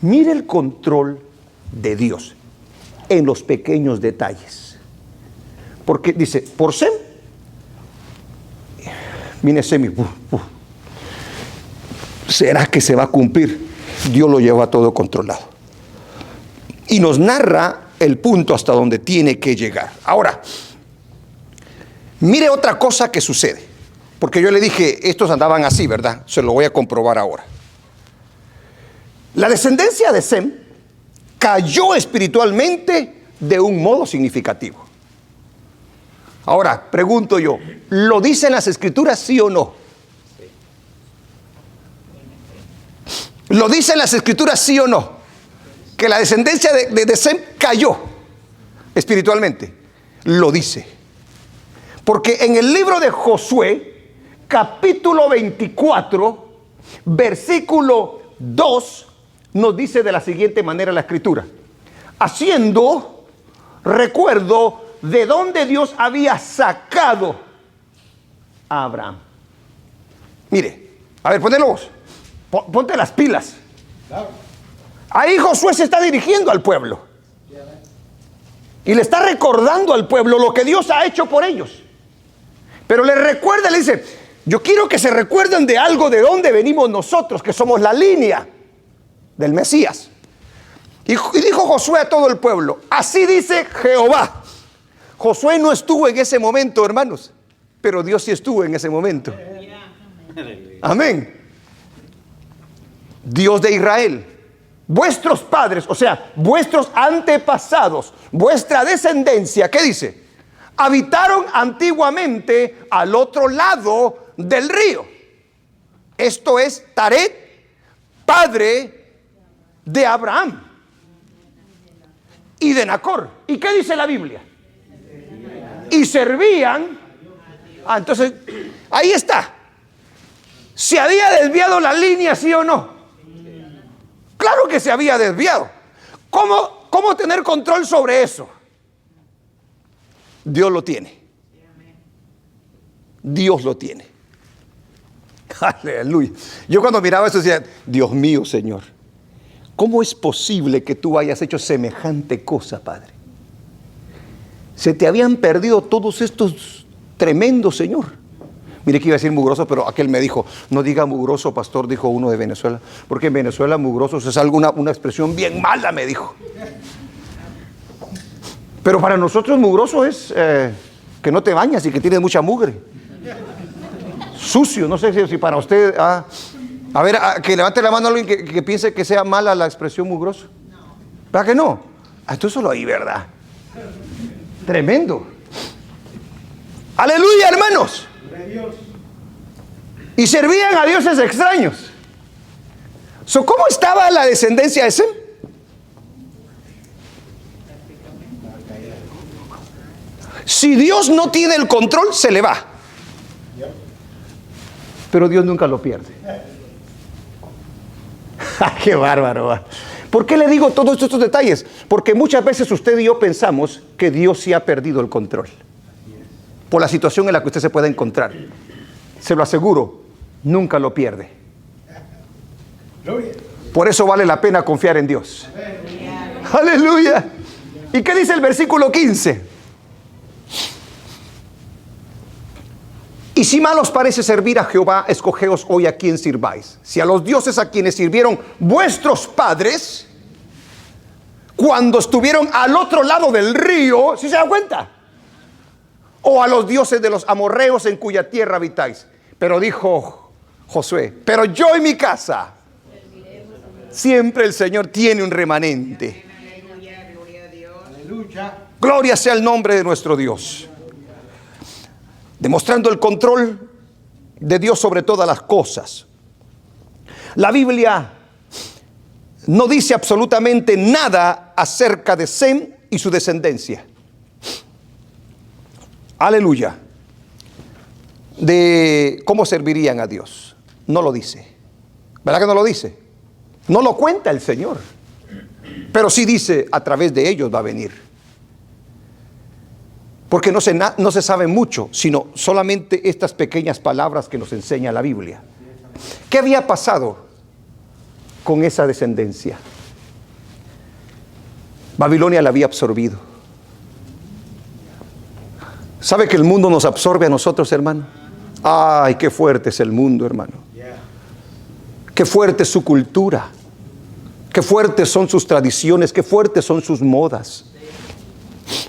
Mire el control de Dios en los pequeños detalles. Porque dice, por Sem, mire Sem, ¿será que se va a cumplir? Dios lo lleva todo controlado. Y nos narra el punto hasta donde tiene que llegar. Ahora, mire otra cosa que sucede. Porque yo le dije, estos andaban así, ¿verdad? Se lo voy a comprobar ahora. La descendencia de Sem cayó espiritualmente de un modo significativo. Ahora, pregunto yo, ¿lo dicen las Escrituras, sí o no? ¿Lo dicen las Escrituras, sí o no? Que la descendencia de Sem cayó espiritualmente. Lo dice. Porque en el libro de Josué, capítulo 24, versículo 2, nos dice de la siguiente manera la Escritura: haciendo recuerdo de dónde Dios había sacado a Abraham. Mire, a ver, ponelo vos. Ponte las pilas. Ahí Josué se está dirigiendo al pueblo y le está recordando al pueblo lo que Dios ha hecho por ellos. Pero le recuerda, le dice, yo quiero que se recuerden de algo, de dónde venimos nosotros, que somos la línea del Mesías. Y dijo Josué a todo el pueblo, así dice Jehová. Josué no estuvo en ese momento, hermanos, pero Dios sí estuvo en ese momento. Amén. Dios de Israel, vuestros padres, o sea, vuestros antepasados, vuestra descendencia, ¿qué dice? Habitaron antiguamente al otro lado del río. Esto es Taret, padre de Abraham y de Nacor. ¿Y qué dice la Biblia? Y servían. Entonces, ahí está. ¿Se había desviado la línea, sí o no? Claro que se había desviado. ¿Cómo tener control sobre eso? Dios lo tiene. Dios lo tiene. Aleluya. Yo cuando miraba eso decía, Dios mío, Señor, ¿cómo es posible que tú hayas hecho semejante cosa, Padre? Se te habían perdido todos estos tremendos, Señor. Mire que iba a decir mugroso, pero aquel me dijo, no diga mugroso, pastor, dijo uno de Venezuela, porque en Venezuela mugroso es algo, una expresión bien mala, me dijo. Pero para nosotros mugroso es que no te bañas y que tienes mucha mugre. Sucio, no sé si para usted... a ver, que levante la mano a alguien que piense que sea mala la expresión mugroso. ¿Verdad que no? Esto solo ahí, ¿verdad? Tremendo. Aleluya, hermanos. Y servían a dioses extraños. ¿Cómo estaba la descendencia de Sem? Si Dios no tiene el control, se le va. Pero Dios nunca lo pierde. ¡Qué bárbaro! ¿Por qué le digo todos estos detalles? Porque muchas veces usted y yo pensamos que Dios sí ha perdido el control. Por la situación en la que usted se puede encontrar. Se lo aseguro, nunca lo pierde. Por eso vale la pena confiar en Dios. ¡Aleluya! ¿Y qué dice el versículo 15? Y si mal os parece servir a Jehová, escogeos hoy a quien sirváis. Si a los dioses a quienes sirvieron vuestros padres, cuando estuvieron al otro lado del río, ¿sí se dan cuenta? O a los dioses de los amorreos en cuya tierra habitáis. Pero dijo Josué, pero yo y mi casa, siempre el Señor tiene un remanente. Gloria sea el nombre de nuestro Dios. Demostrando el control de Dios sobre todas las cosas. La Biblia no dice absolutamente nada acerca de Sem y su descendencia. Aleluya. De cómo servirían a Dios. No lo dice. ¿Verdad que no lo dice? No lo cuenta el Señor. Pero sí dice, a través de ellos va a venir. Porque no se sabe mucho, sino solamente estas pequeñas palabras que nos enseña la Biblia. ¿Qué había pasado con esa descendencia? Babilonia la había absorbido. ¿Sabe que el mundo nos absorbe a nosotros, hermano? Ay, qué fuerte es el mundo, hermano. Qué fuerte es su cultura. Qué fuertes son sus tradiciones. Qué fuertes son sus modas.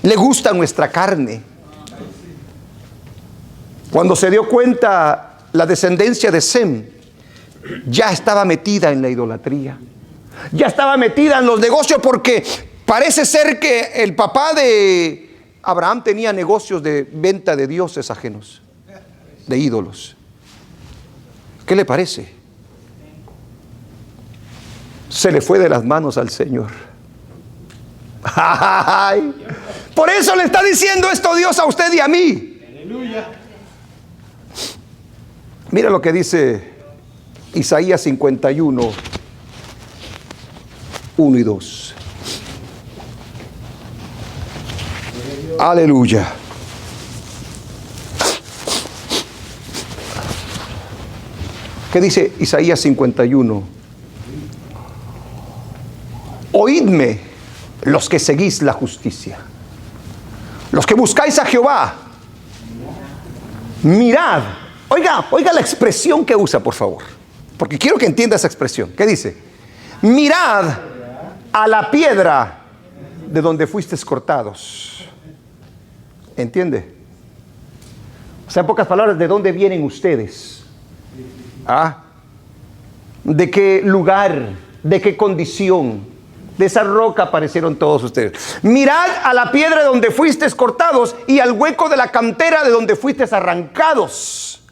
Le gusta nuestra carne. Cuando se dio cuenta la descendencia de Sem, ya estaba metida en la idolatría. Ya estaba metida en los negocios, porque parece ser que el papá de Abraham tenía negocios de venta de dioses ajenos, de ídolos. ¿Qué le parece? Se le fue de las manos al Señor. Ay, por eso le está diciendo esto Dios a usted y a mí. Aleluya. Mira lo que dice Isaías 51, 1 y 2. Aleluya. ¿Qué dice Isaías 51? Oídme, los que seguís la justicia, los que buscáis a Jehová, mirad. Oiga la expresión que usa, por favor, porque quiero que entienda esa expresión. ¿Qué dice? Mirad a la piedra de donde fuisteis cortados. ¿Entiende? O sea, en pocas palabras, ¿de dónde vienen ustedes? ¿De qué lugar? ¿De qué condición? De esa roca aparecieron todos ustedes. Mirad a la piedra de donde fuisteis cortados y al hueco de la cantera de donde fuisteis arrancados.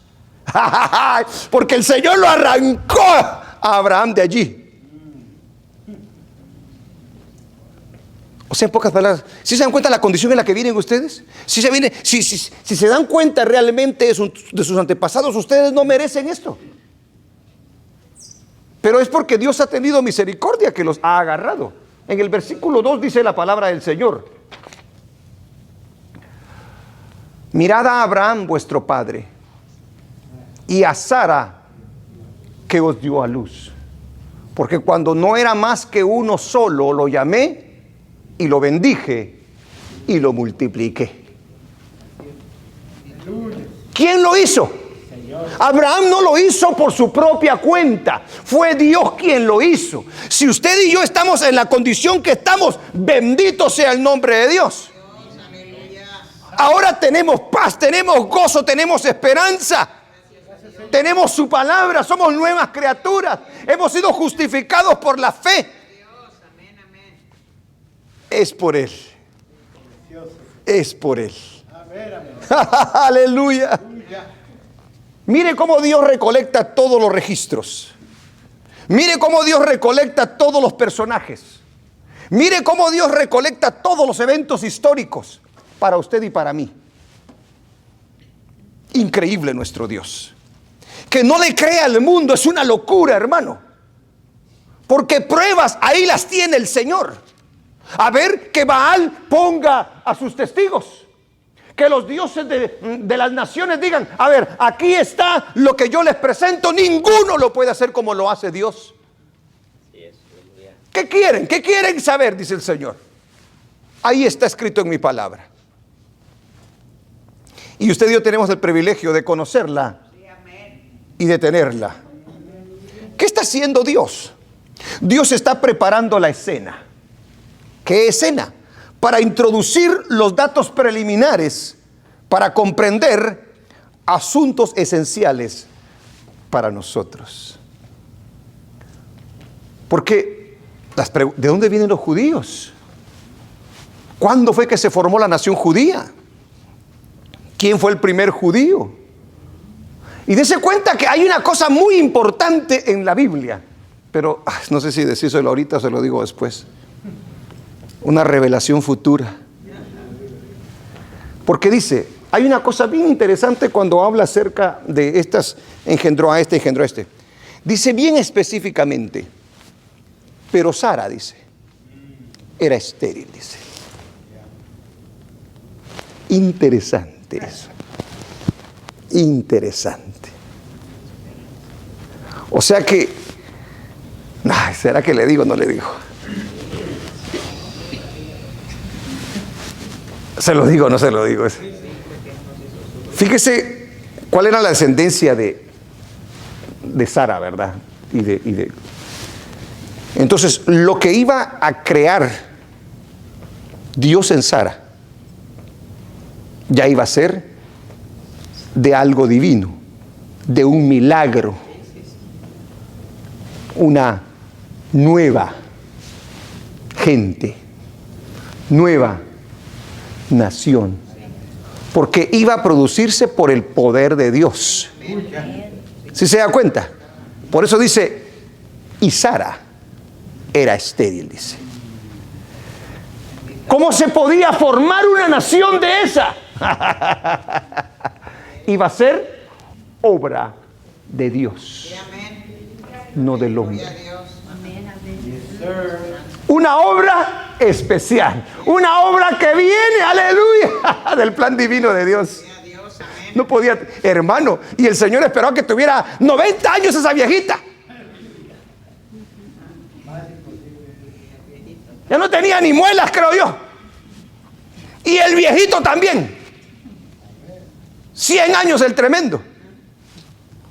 Porque el Señor lo arrancó a Abraham de allí. O sea, en pocas palabras, ¿sí se dan cuenta de la condición en la que vienen ustedes? Si se dan cuenta realmente de sus antepasados, ustedes no merecen esto. Pero es porque Dios ha tenido misericordia que los ha agarrado. En el versículo 2 dice la palabra del Señor: mirad a Abraham vuestro padre y a Sara que os dio a luz, porque cuando no era más que uno solo, lo llamé y lo bendije y lo multipliqué. ¿Quién lo hizo? Abraham no lo hizo por su propia cuenta, fue Dios quien lo hizo. Si usted y yo estamos en la condición que estamos, bendito sea el nombre de Dios. Ahora tenemos paz, tenemos gozo, tenemos esperanza, tenemos su palabra, somos nuevas criaturas, hemos sido justificados por la fe. Es por Él. Es por Él. Aleluya. Mire cómo Dios recolecta todos los registros. Mire cómo Dios recolecta todos los personajes. Mire cómo Dios recolecta todos los eventos históricos para usted y para mí. Increíble nuestro Dios. Que no le crea al mundo es una locura, hermano. Porque pruebas ahí las tiene el Señor. A ver, que Baal ponga a sus testigos. Que los dioses de las naciones digan: a ver, aquí está lo que yo les presento. Ninguno lo puede hacer como lo hace Dios. ¿Qué quieren? ¿Qué quieren saber? Dice el Señor. Ahí está escrito en mi palabra. Y usted y yo tenemos el privilegio de conocerla y de tenerla. ¿Qué está haciendo Dios? Dios está preparando la escena. ¿Qué escena? Para introducir los datos preliminares para comprender asuntos esenciales para nosotros. Porque, ¿de dónde vienen los judíos? ¿Cuándo fue que se formó la nación judía? ¿Quién fue el primer judío? Y dése cuenta que hay una cosa muy importante en la Biblia, pero no sé si decírselo ahorita o se lo digo después. Una revelación futura. Porque dice, hay una cosa bien interesante cuando habla acerca de estas, engendró a este. Dice bien específicamente, pero Sara, dice, era estéril, dice. Interesante eso. Interesante. O sea que, ¿será que le digo o no le digo? ¿Se lo digo o no se lo digo? Fíjese cuál era la descendencia de Sara, ¿verdad? Entonces, lo que iba a crear Dios en Sara ya iba a ser de algo divino, de un milagro, una nueva gente, nueva nación, porque iba a producirse por el poder de Dios. ¿Sí se da cuenta? Por eso dice, y Sara era estéril, dice. ¿Cómo se podía formar una nación de esa? Iba a ser obra de Dios, no del hombre. Una obra especial, una obra que viene, aleluya, del plan divino de Dios. No podía, hermano, y el Señor esperó que tuviera 90 años esa viejita. Ya no tenía ni muelas, creo yo. Y el viejito también. 100 años el tremendo.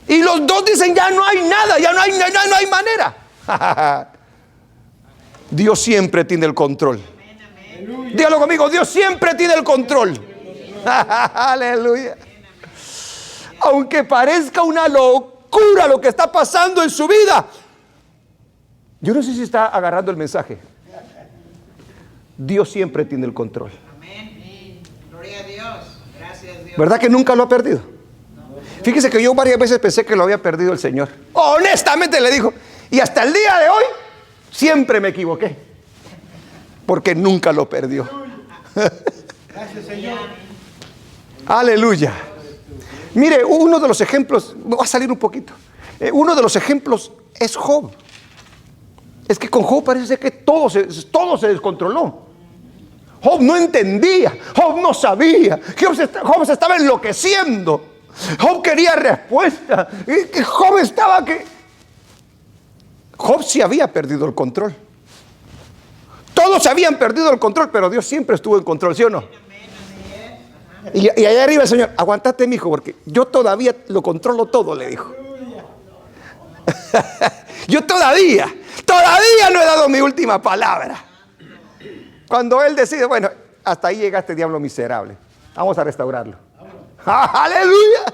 Y los dos dicen, ya no hay nada, ya no hay manera. Dios siempre tiene el control. Dígalo conmigo, Dios siempre tiene el control. Aleluya. Aunque parezca una locura lo que está pasando en su vida, yo no sé si está agarrando el mensaje. Dios siempre tiene el control. Amén. Gloria a Dios. Gracias, Dios. ¿Verdad que nunca lo ha perdido? Fíjese que yo varias veces pensé que lo había perdido el Señor. Honestamente le dijo. Y hasta el día de hoy siempre me equivoqué. Porque nunca lo perdió. Gracias, Señor. Aleluya. Mire, uno de los ejemplos, va a salir un poquito. Uno de los ejemplos es Job. Es que con Job parece que todo se descontroló. Job no entendía, Job no sabía, Job se estaba enloqueciendo. Job quería respuesta. Job sí había perdido el control. Todos habían perdido el control, pero Dios siempre estuvo en control, ¿sí o no? Y allá arriba el Señor, aguantate, mijo, porque yo todavía lo controlo todo, le dijo. Yo todavía no he dado mi última palabra. Cuando Él decide, bueno, hasta ahí llega este diablo miserable, vamos a restaurarlo. Aleluya.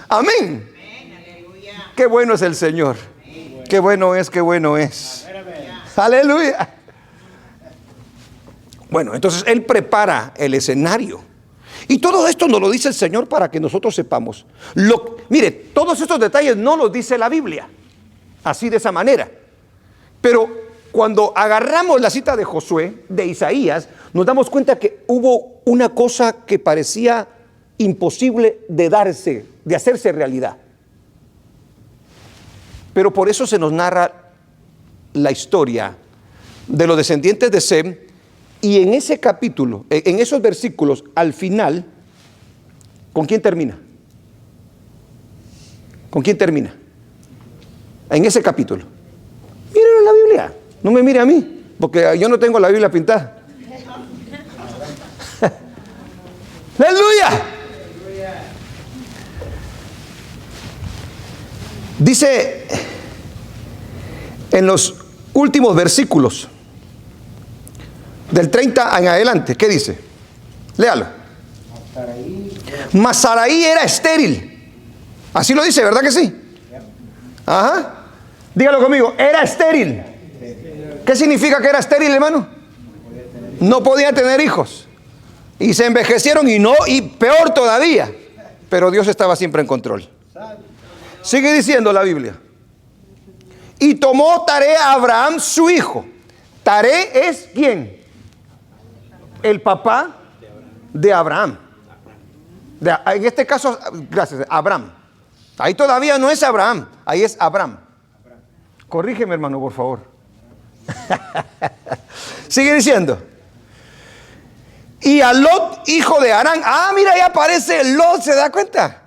Amén. Qué bueno es el Señor. Qué bueno es, qué bueno es. Aleluya. Bueno, entonces Él prepara el escenario. Y todo esto nos lo dice el Señor para que nosotros sepamos. Mire, todos estos detalles no los dice la Biblia, así de esa manera. Pero cuando agarramos la cita de Josué, de Isaías, nos damos cuenta que hubo una cosa que parecía imposible de hacerse realidad. Pero por eso se nos narra la historia de los descendientes de Sem. Y en ese capítulo, en esos versículos, al final, ¿con quién termina? ¿Con quién termina? En ese capítulo. Miren en la Biblia, no me mire a mí, porque yo no tengo la Biblia pintada. ¡Aleluya! Dice en los últimos versículos, del 30 en adelante, ¿qué dice? Léalo. Mas Saraí era estéril. Así lo dice, ¿verdad que sí? Ajá. Dígalo conmigo, era estéril. ¿Qué significa que era estéril, hermano? No podía tener hijos. Y se envejecieron y peor todavía. Pero Dios estaba siempre en control. Sigue diciendo la Biblia. Y tomó Taré a Abraham su hijo. Taré es ¿quién? El papá de Abraham. En este caso, gracias, Abraham. Ahí todavía no es Abraham, ahí es Abraham. Corrígeme, hermano, por favor. Sigue diciendo. Y a Lot, hijo de Harán. Mira, ahí aparece Lot, ¿se da cuenta?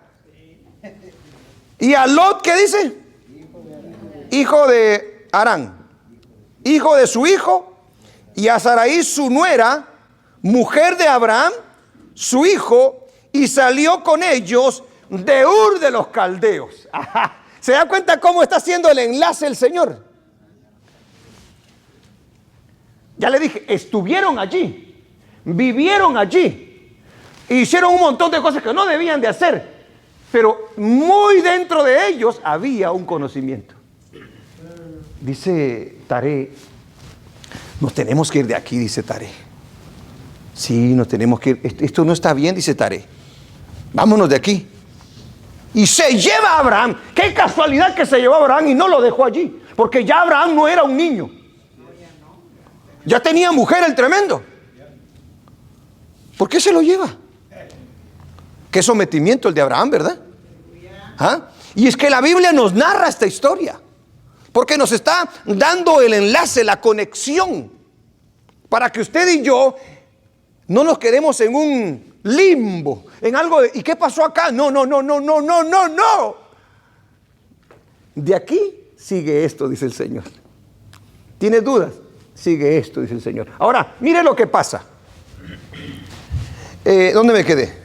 Y a Lot, ¿qué dice? Hijo de Harán. Hijo de su hijo. Y a Sarai, su nuera, mujer de Abraham, su hijo, y salió con ellos de Ur de los Caldeos. ¿Se da cuenta cómo está haciendo el enlace el Señor? Ya le dije, estuvieron allí, vivieron allí, hicieron un montón de cosas que no debían de hacer, pero muy dentro de ellos había un conocimiento. Dice Taré, nos tenemos que ir de aquí, dice Taré. Sí, nos tenemos que ir. Esto no está bien, dice Taré. Vámonos de aquí. Y se lleva a Abraham. Qué casualidad que se llevó a Abraham y no lo dejó allí. Porque ya Abraham no era un niño. Ya tenía mujer el tremendo. ¿Por qué se lo lleva? Qué sometimiento el de Abraham, ¿verdad? Y es que la Biblia nos narra esta historia. Porque nos está dando el enlace, la conexión. Para que usted y yo no nos quedemos en un limbo, en algo de, ¿y qué pasó acá? No. De aquí sigue esto, dice el Señor. ¿Tienes dudas? Sigue esto, dice el Señor. Ahora, mire lo que pasa. ¿Dónde me quedé?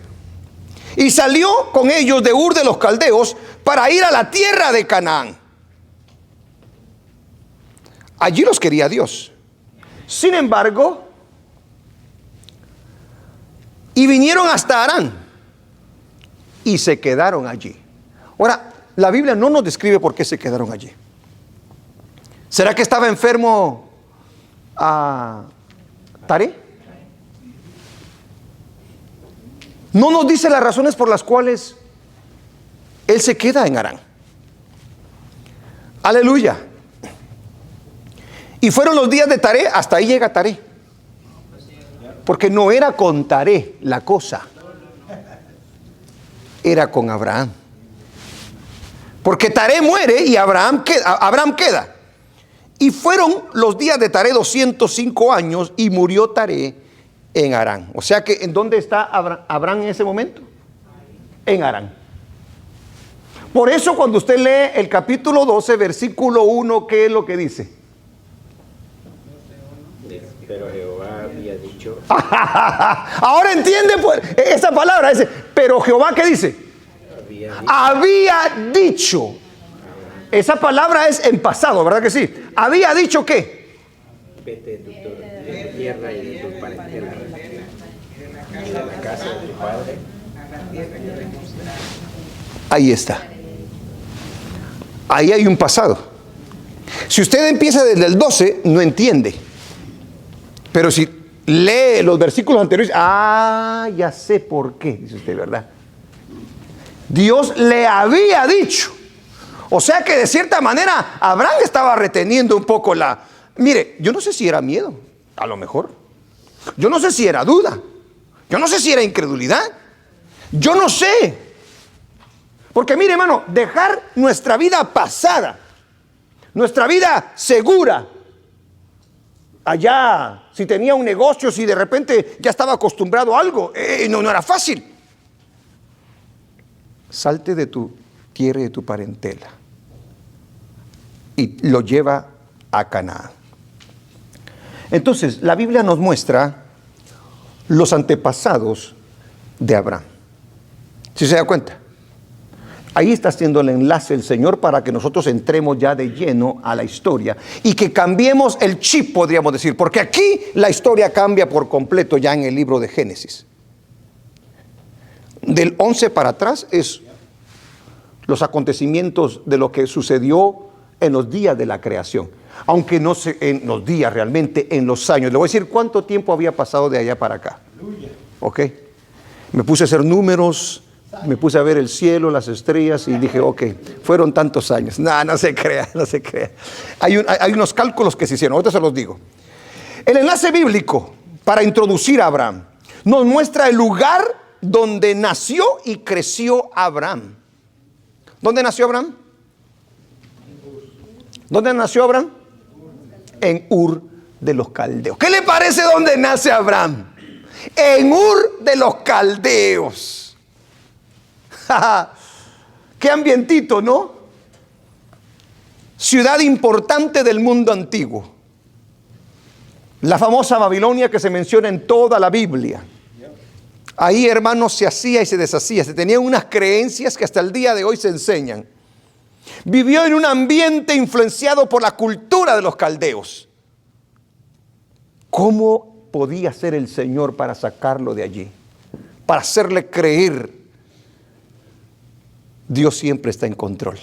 Y salió con ellos de Ur de los Caldeos para ir a la tierra de Canaán. Allí los quería Dios. Sin embargo, y vinieron hasta Harán y se quedaron allí. Ahora, la Biblia no nos describe por qué se quedaron allí. ¿Será que estaba enfermo Taré? No nos dice las razones por las cuales él se queda en Harán. Aleluya. Y fueron los días de Taré, hasta ahí llega Taré. Porque no era con Taré la cosa, era con Abraham. Porque Taré muere y Abraham queda. Y fueron los días de Taré 205 años y murió Taré en Harán. O sea que, ¿en dónde está Abraham en ese momento? En Harán. Por eso cuando usted lee el capítulo 12, versículo 1, ¿qué es lo que dice? Pero Jehová había dicho. Ahora entiende pues, esa palabra, dice, pero Jehová, ¿qué dice? Había dicho. Esa palabra es en pasado, ¿verdad que sí? Había dicho ¿qué? Vete de tu tierra y de tu parentela y de la casa de tu padre. Ahí está. Ahí hay un pasado. Si usted empieza desde el 12, no entiende. Pero si lee los versículos anteriores, ya sé por qué, dice usted, ¿verdad? Dios le había dicho. O sea que de cierta manera Abraham estaba reteniendo un poco Mire, yo no sé si era miedo, a lo mejor. Yo no sé si era duda. Yo no sé si era incredulidad. Yo no sé. Porque mire, hermano, dejar nuestra vida pasada, nuestra vida segura, allá, si tenía un negocio, si de repente ya estaba acostumbrado a algo, no era fácil. Salte de tu tierra y de tu parentela y lo lleva a Canaán. Entonces, la Biblia nos muestra los antepasados de Abraham. ¿Sí se da cuenta? Ahí está haciendo el enlace el Señor para que nosotros entremos ya de lleno a la historia y que cambiemos el chip, podríamos decir, porque aquí la historia cambia por completo ya en el libro de Génesis. Del 11 para atrás es los acontecimientos de lo que sucedió en los días de la creación. Aunque no sé en los días realmente, en los años. Le voy a decir cuánto tiempo había pasado de allá para acá. ¿Ok? Me puse a hacer números, me puse a ver el cielo, las estrellas y dije, ok, fueron tantos años. No se crea, no se crea. Hay unos cálculos que se hicieron, ahorita se los digo. El enlace bíblico para introducir a Abraham nos muestra el lugar donde nació y creció Abraham. ¿Dónde nació Abraham? ¿Dónde nació Abraham? En Ur de los Caldeos. ¿Qué le parece dónde nace Abraham? En Ur de los Caldeos. Qué ambientito, ¿no? Ciudad importante del mundo antiguo. La famosa Babilonia que se menciona en toda la Biblia. Ahí, hermanos, se hacía y se deshacía. Se tenían unas creencias que hasta el día de hoy se enseñan. Vivió en un ambiente influenciado por la cultura de los caldeos. ¿Cómo podía ser el Señor para sacarlo de allí? Para hacerle creer. Dios siempre está en control.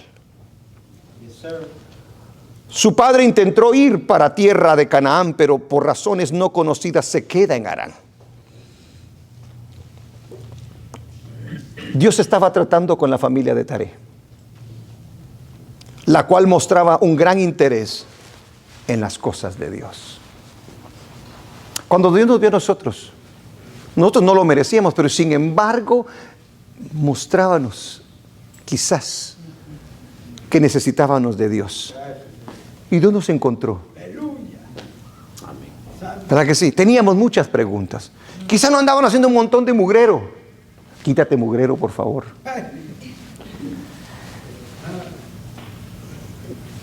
Su padre intentó ir para tierra de Canaán, pero por razones no conocidas se queda en Harán. Dios estaba tratando con la familia de Taré, la cual mostraba un gran interés en las cosas de Dios. Cuando Dios nos vio a nosotros no lo merecíamos, pero sin embargo mostrábamos quizás que necesitábamos de Dios. Y Dios nos encontró. ¿Verdad que sí? Teníamos muchas preguntas. Quizás no andaban haciendo un montón de mugrero. Quítate mugrero, por favor.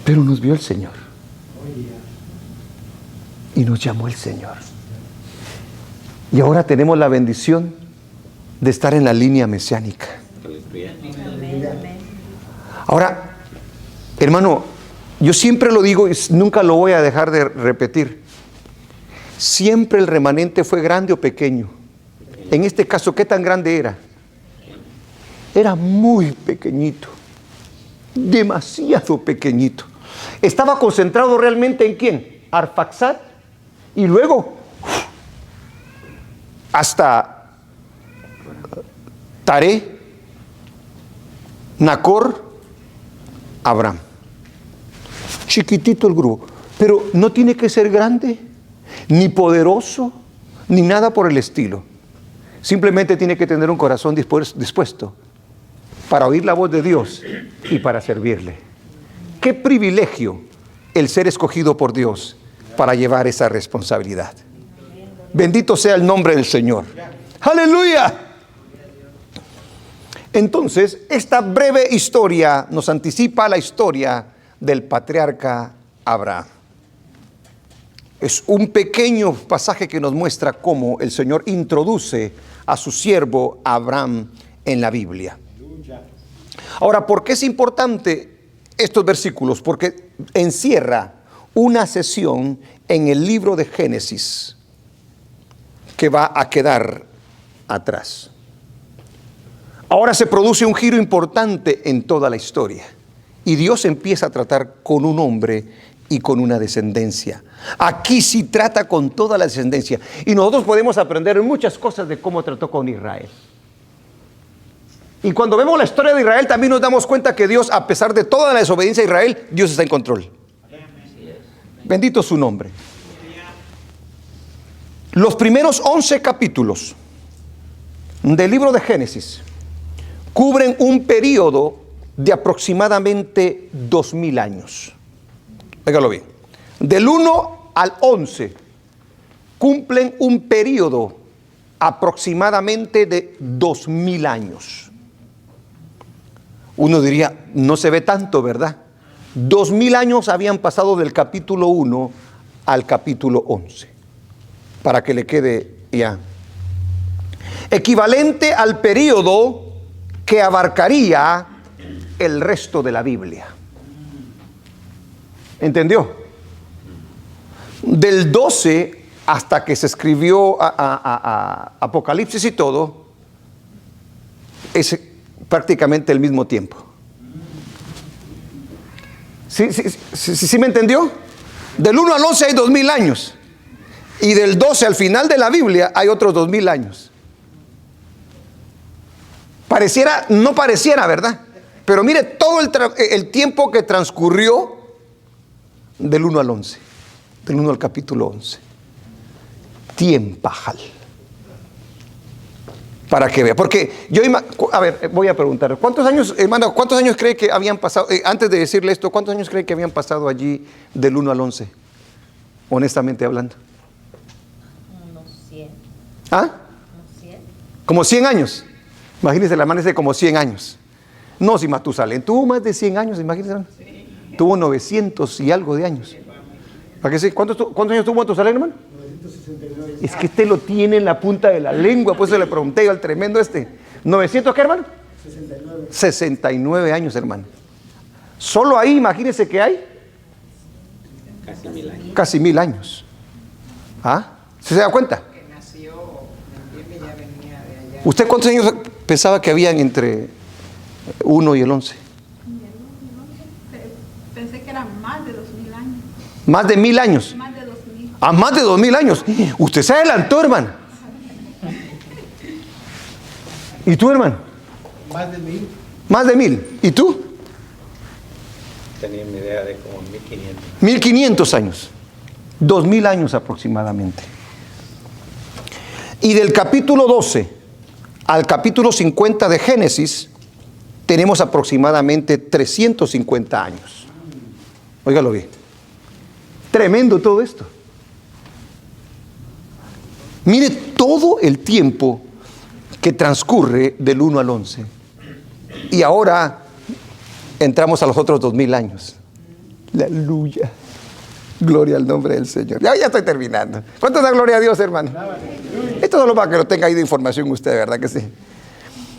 Pero nos vio el Señor. Y nos llamó el Señor. Y ahora tenemos la bendición de estar en la línea mesiánica. Ahora, hermano, yo siempre lo digo y nunca lo voy a dejar de repetir. Siempre el remanente fue grande o pequeño. En este caso, ¿qué tan grande era? Era muy pequeñito. Demasiado pequeñito. Estaba concentrado realmente ¿en quién? Arfaxad. Y luego hasta Taré. Nacor, Abraham. Chiquitito el grupo, pero no tiene que ser grande, ni poderoso, ni nada por el estilo. Simplemente tiene que tener un corazón dispuesto para oír la voz de Dios y para servirle. Qué privilegio el ser escogido por Dios para llevar esa responsabilidad. Bendito sea el nombre del Señor. ¡Aleluya! Entonces, esta breve historia nos anticipa la historia del patriarca Abraham. Es un pequeño pasaje que nos muestra cómo el Señor introduce a su siervo Abraham en la Biblia. Ahora, ¿por qué es importante estos versículos? Porque encierra una sesión en el libro de Génesis que va a quedar atrás. Ahora se produce un giro importante en toda la historia y Dios empieza a tratar con un hombre y con una descendencia. Aquí sí trata con toda la descendencia y nosotros podemos aprender muchas cosas de cómo trató con Israel. Y cuando vemos la historia de Israel también nos damos cuenta que Dios, a pesar de toda la desobediencia de Israel, Dios está en control. Bendito su nombre. Los primeros 11 capítulos del libro de Génesis cubren un periodo de aproximadamente 2000 años. Óigalo bien. Del 1 al 11 cumplen un periodo aproximadamente de 2000 años. Uno diría, no se ve tanto, ¿verdad? 2000 años habían pasado del capítulo 1 al capítulo 11. Para que le quede ya. Equivalente al periodo que abarcaría el resto de la Biblia. ¿Entendió? Del 12 hasta que se escribió Apocalipsis y todo, es prácticamente el mismo tiempo. ¿Sí me entendió? Del 1 al 11 hay 2000 años. Y del 12 al final de la Biblia hay otros 2000 años. No pareciera, ¿verdad? Pero mire todo el tiempo que transcurrió del 1 al 11. Del 1 al capítulo 11. Tiempajal. Para que vea. Porque voy a preguntar, ¿cuántos años, hermano, cuántos años cree que habían pasado, antes de decirle esto, cuántos años cree que habían pasado allí del 1 al 11? Honestamente hablando. Unos 100. ¿Ah? Unos 100. Como 100 años. Imagínense, la hermana dice como 100 años. No, si Matusalén tuvo más de 100 años, imagínense. Sí. Tuvo 900 y algo de años. ¿Para qué sé? ¿Cuántos años tuvo Matusalén, hermano? 969. Es que este lo tiene en la punta de la lengua, pues se le pregunté yo al tremendo este. ¿900 qué, hermano? 69. 69 años, hermano. Solo ahí, imagínense que hay. Casi 1000 años. Casi 1000 años. ¿Ah? ¿Se da cuenta? ¿Usted cuántos años pensaba que habían entre 1 y el 11? Pensé que eran más de 2000 años. ¿Más de 1000 años? Más de 2000. ¿A más de 2000 años? Usted se adelantó, hermano. ¿Y tú, hermano? Más de 1000. Más de 1000. ¿Y tú? Tenía una idea de como 1500. 1500 años. 2000 años aproximadamente. Y del capítulo 12 al capítulo 50 de Génesis tenemos aproximadamente 350 años. Óigalo bien. Tremendo todo esto. Mire todo el tiempo que transcurre del 1 al 11. Y ahora entramos a los otros 2000 años. Aleluya. Gloria al nombre del Señor. Ya estoy terminando. ¿Cuánto da gloria a Dios, hermano? Esto solo para que lo tenga ahí de información usted, ¿verdad que sí?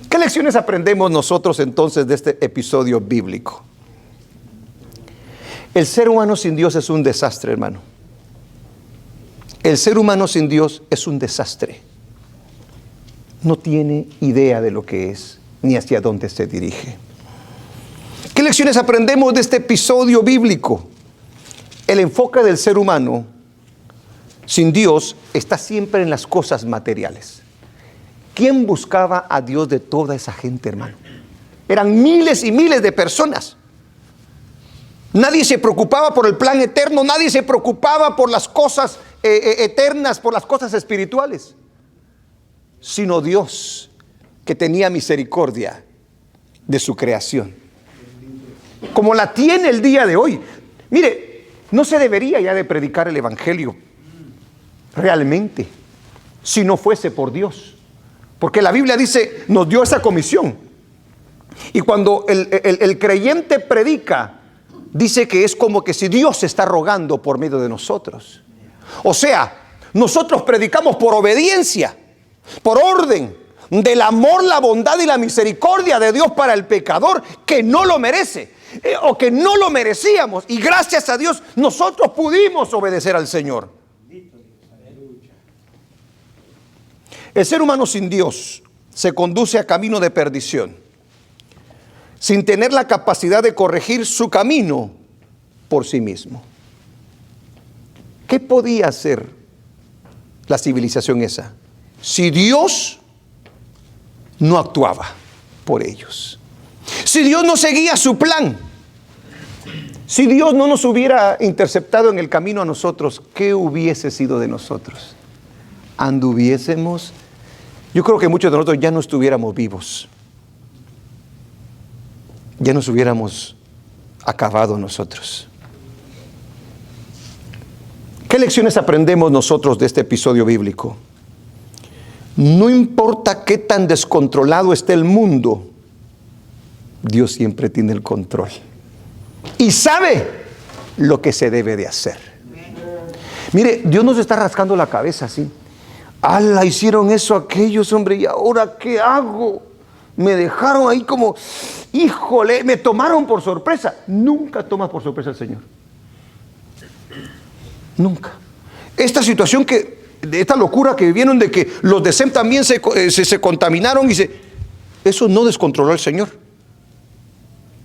¿Qué lecciones aprendemos nosotros entonces de este episodio bíblico? El ser humano sin Dios es un desastre, hermano. El ser humano sin Dios es un desastre. No tiene idea de lo que es, ni hacia dónde se dirige. ¿Qué lecciones aprendemos de este episodio bíblico? El enfoque del ser humano sin Dios está siempre en las cosas materiales. ¿Quién buscaba a Dios de toda esa gente, hermano? Eran miles y miles de personas. Nadie se preocupaba por el plan eterno, nadie se preocupaba por las cosas eternas, por las cosas espirituales, sino Dios, que tenía misericordia de su creación, como la tiene el día de hoy. Mire, no se debería ya de predicar el evangelio realmente si no fuese por Dios, porque la Biblia dice, nos dio esa comisión. Y cuando el creyente predica, dice que es como que si Dios está rogando por medio de nosotros. O sea, nosotros predicamos por obediencia, por orden del amor, la bondad y la misericordia de Dios para el pecador que no lo merece, o que no lo merecíamos. Y gracias a Dios nosotros pudimos obedecer al Señor. El ser humano sin Dios se conduce a camino de perdición, sin tener la capacidad de corregir su camino por sí mismo. ¿Qué podía hacer la civilización esa si Dios no actuaba por ellos? Si Dios no seguía su plan, si Dios no nos hubiera interceptado en el camino a nosotros, ¿qué hubiese sido de nosotros? Anduviésemos, yo creo que muchos de nosotros ya no estuviéramos vivos. Ya nos hubiéramos acabado nosotros. ¿Qué lecciones aprendemos nosotros de este episodio bíblico? No importa qué tan descontrolado esté el mundo, Dios siempre tiene el control y sabe lo que se debe de hacer. Mire, Dios nos está rascando la cabeza así. ¡Ala! Hicieron eso aquellos, hombre, ¿y ahora qué hago? Me dejaron ahí como, híjole, me tomaron por sorpresa. Nunca toma por sorpresa al Señor. Nunca. Esta situación esta locura que vivieron de que los de Sem también se contaminaron eso no descontroló al Señor.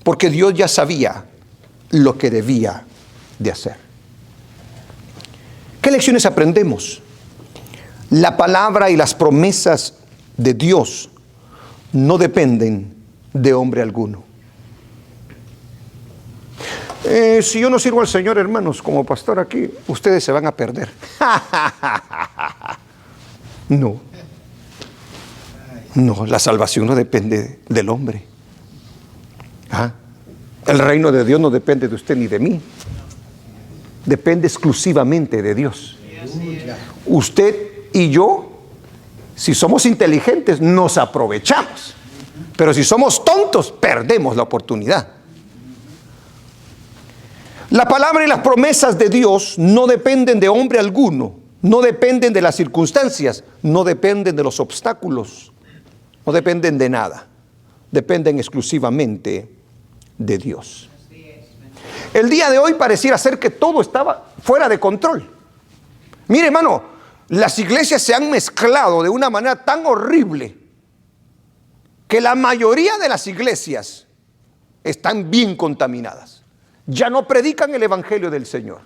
Porque Dios ya sabía lo que debía de hacer. ¿Qué lecciones aprendemos? La palabra y las promesas de Dios no dependen de hombre alguno. Si yo no sirvo al Señor, hermanos, como pastor aquí, ustedes se van a perder. No, la salvación no depende del hombre. El reino de Dios no depende de usted ni de mí. Depende exclusivamente de Dios. Usted y yo, si somos inteligentes, nos aprovechamos. Pero si somos tontos, perdemos la oportunidad. La palabra y las promesas de Dios no dependen de hombre alguno, no dependen de las circunstancias, no dependen de los obstáculos, no dependen de nada, dependen exclusivamente de Dios. El día de hoy pareciera ser que todo estaba fuera de control. Mire, hermano, las iglesias se han mezclado de una manera tan horrible que la mayoría de las iglesias están bien contaminadas. Ya no predican el evangelio del Señor.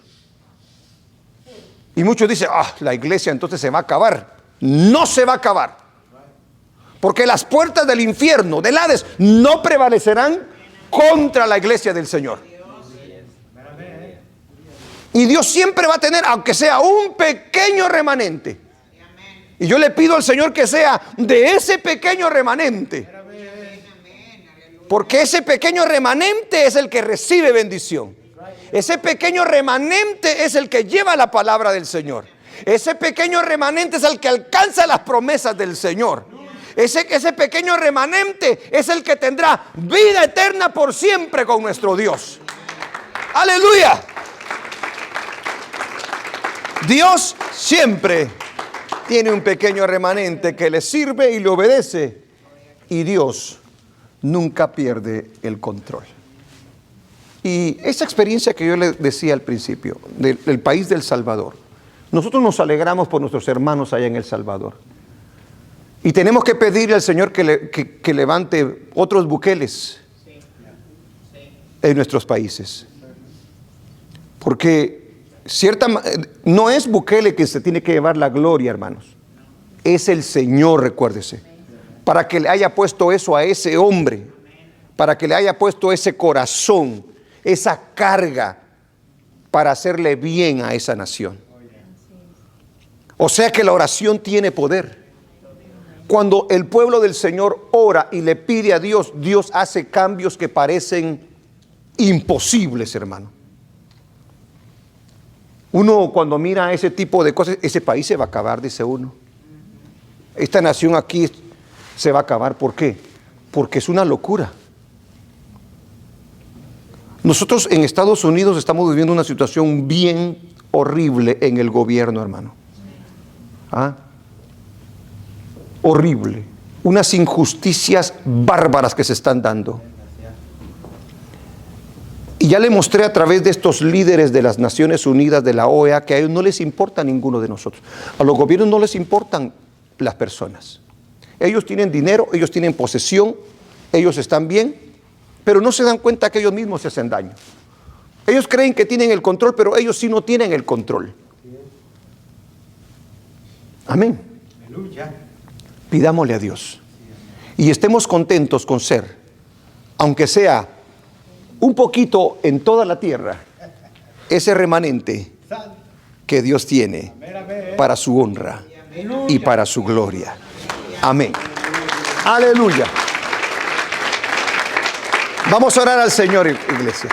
Y muchos dicen, la iglesia entonces se va a acabar. No se va a acabar. Porque las puertas del infierno, del Hades, no prevalecerán contra la iglesia del Señor. Y Dios siempre va a tener, aunque sea un pequeño remanente. Y yo le pido al Señor que sea de ese pequeño remanente. Porque ese pequeño remanente es el que recibe bendición. Ese pequeño remanente es el que lleva la palabra del Señor. Ese pequeño remanente es el que alcanza las promesas del Señor. Ese pequeño remanente es el que tendrá vida eterna por siempre con nuestro Dios. ¡Aleluya! Dios siempre tiene un pequeño remanente que le sirve y le obedece. Y Dios nunca pierde el control. Y esa experiencia que yo le decía al principio, del país del Salvador, nosotros nos alegramos por nuestros hermanos allá en El Salvador. Y tenemos que pedirle al Señor que levante otros Bukeles en nuestros países. Porque no es Bukele que se tiene que llevar la gloria, hermanos. Es el Señor, recuérdese. Para que le haya puesto eso a ese hombre, para que le haya puesto ese corazón, esa carga para hacerle bien a esa nación. O sea que la oración tiene poder. Cuando el pueblo del Señor ora y le pide a Dios, Dios hace cambios que parecen imposibles, hermano. Uno cuando mira ese tipo de cosas, ese país se va a acabar, dice uno. Esta nación aquí se va a acabar. ¿Por qué? Porque es una locura. Nosotros en Estados Unidos estamos viviendo una situación bien horrible en el gobierno, hermano. ¿Ah? Horrible. Unas injusticias bárbaras que se están dando. Y ya le mostré a través de estos líderes de las Naciones Unidas, de la OEA, que a ellos no les importa ninguno de nosotros. A los gobiernos no les importan las personas. Ellos tienen dinero, ellos tienen posesión, ellos están bien, pero no se dan cuenta que ellos mismos se hacen daño. Ellos creen que tienen el control, pero ellos sí no tienen el control. Amén. Pidámosle a Dios y estemos contentos con ser, aunque sea un poquito en toda la tierra, ese remanente que Dios tiene para su honra y para su gloria. Amén. Aleluya. Vamos a orar al Señor, iglesia.